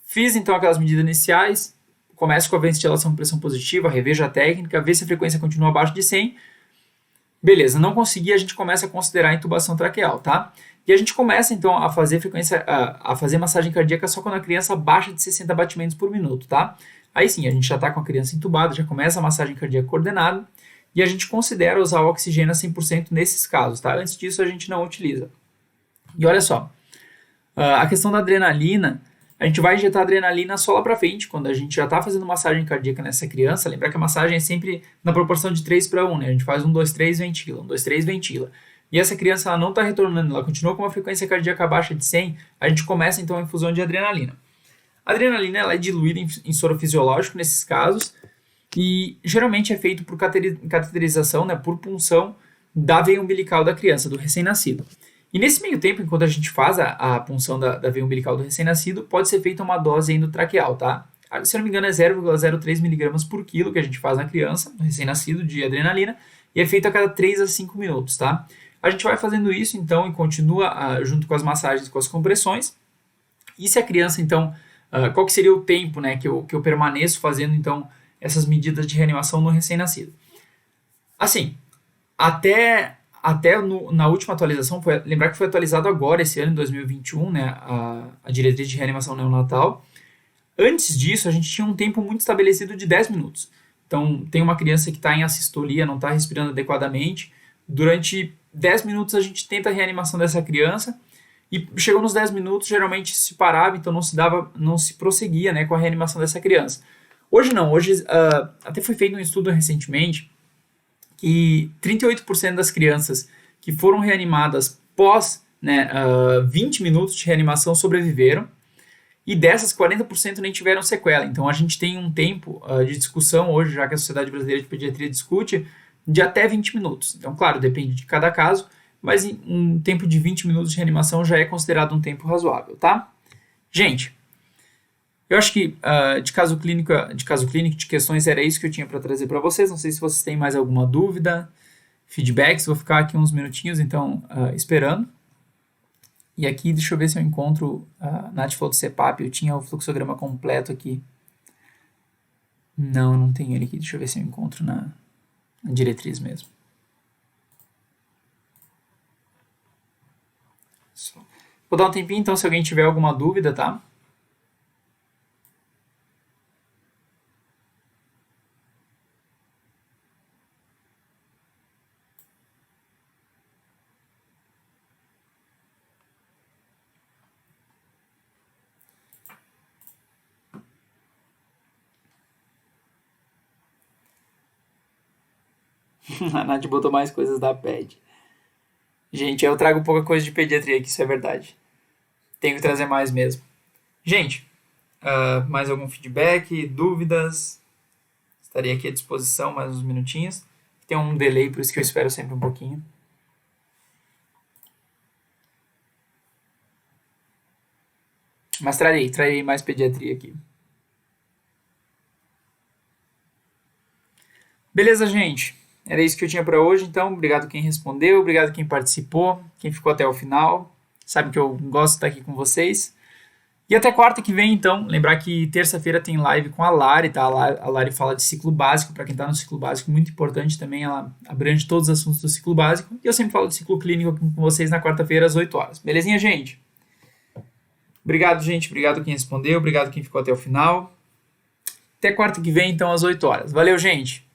Fiz então aquelas medidas iniciais, começo com a ventilação com pressão positiva, revejo a técnica, vê se a frequência continua abaixo de 100. Beleza, não consegui, a gente começa a considerar a intubação traqueal, tá? E a gente começa então a fazer a fazer massagem cardíaca só quando a criança baixa de 60 batimentos por minuto, tá? Aí sim, a gente já está com a criança entubada, já começa a massagem cardíaca coordenada e a gente considera usar o oxigênio a 100% nesses casos, tá? Antes disso a gente não utiliza. E olha só, a questão da adrenalina, a gente vai injetar adrenalina só lá para frente, quando a gente já está fazendo massagem cardíaca nessa criança. Lembrar que a massagem é sempre na proporção de 3:1, né? A gente faz 1, 2, 3, ventila, 1, 2, 3, ventila. E essa criança ela não está retornando, ela continua com uma frequência cardíaca abaixo de 100, a gente começa então a infusão de adrenalina. A adrenalina ela é diluída em soro fisiológico nesses casos e geralmente é feito por cateterização, né, por punção da veia umbilical da criança, do recém-nascido. E nesse meio tempo, enquanto a gente faz a punção da veia umbilical do recém-nascido, pode ser feita uma dose endotraqueal, tá? Se eu não me engano é 0,03 mg por quilo que a gente faz na criança, no recém-nascido, de adrenalina, e é feito a cada 3 a 5 minutos, tá? A gente vai fazendo isso, então, e continua junto com as massagens, com as compressões. E se a criança, então, qual que seria o tempo, né, que eu permaneço fazendo, então, essas medidas de reanimação no recém-nascido? Assim, até na última atualização, lembrar que foi atualizado agora, esse ano, em 2021, né, a diretriz de reanimação neonatal. Antes disso, a gente tinha um tempo muito estabelecido de 10 minutos. Então, tem uma criança que está em assistolia, não está respirando adequadamente. Durante 10 minutos, a gente tenta a reanimação dessa criança. E chegou nos 10 minutos, geralmente se parava, então não se prosseguia, né, com a reanimação dessa criança. Hoje não, hoje até foi feito um estudo recentemente que 38% das crianças que foram reanimadas pós 20 minutos de reanimação sobreviveram, e dessas 40% nem tiveram sequela. Então a gente tem um tempo de discussão hoje, já que a Sociedade Brasileira de Pediatria discute, de até 20 minutos. Então, claro, depende de cada caso, mas um tempo de 20 minutos de reanimação já é considerado um tempo razoável, tá? Gente, eu acho que de caso clínico, de questões, era isso que eu tinha para trazer para vocês. Não sei se vocês têm mais alguma dúvida, feedbacks. Vou ficar aqui uns minutinhos, então, esperando. E aqui, deixa eu ver se eu encontro. Nath falou do CPAP, eu tinha o fluxograma completo aqui. Não tenho ele aqui. Deixa eu ver se eu encontro na diretriz mesmo. Vou dar um tempinho, então, se alguém tiver alguma dúvida, tá? A Nath botou mais coisas da PED. Gente, eu trago pouca coisa de pediatria aqui, isso é verdade. Tenho que trazer mais mesmo. Gente, mais algum feedback, dúvidas? Estarei aqui à disposição mais uns minutinhos. Tem um delay, por isso que eu espero sempre um pouquinho. Mas trarei mais pediatria aqui. Beleza, gente? Era isso que eu tinha para hoje, então obrigado quem respondeu, obrigado quem participou, quem ficou até o final. Sabe que eu gosto de estar aqui com vocês. E até quarta que vem, então. Lembrar que terça-feira tem live com a Lari, tá? A Lari fala de ciclo básico, para quem está no ciclo básico, muito importante também. Ela abrange todos os assuntos do ciclo básico. E eu sempre falo de ciclo clínico com vocês na quarta-feira, às 8 horas. Belezinha, gente? Obrigado, gente. Obrigado quem respondeu, obrigado quem ficou até o final. Até quarta que vem, então, às 8 horas. Valeu, gente!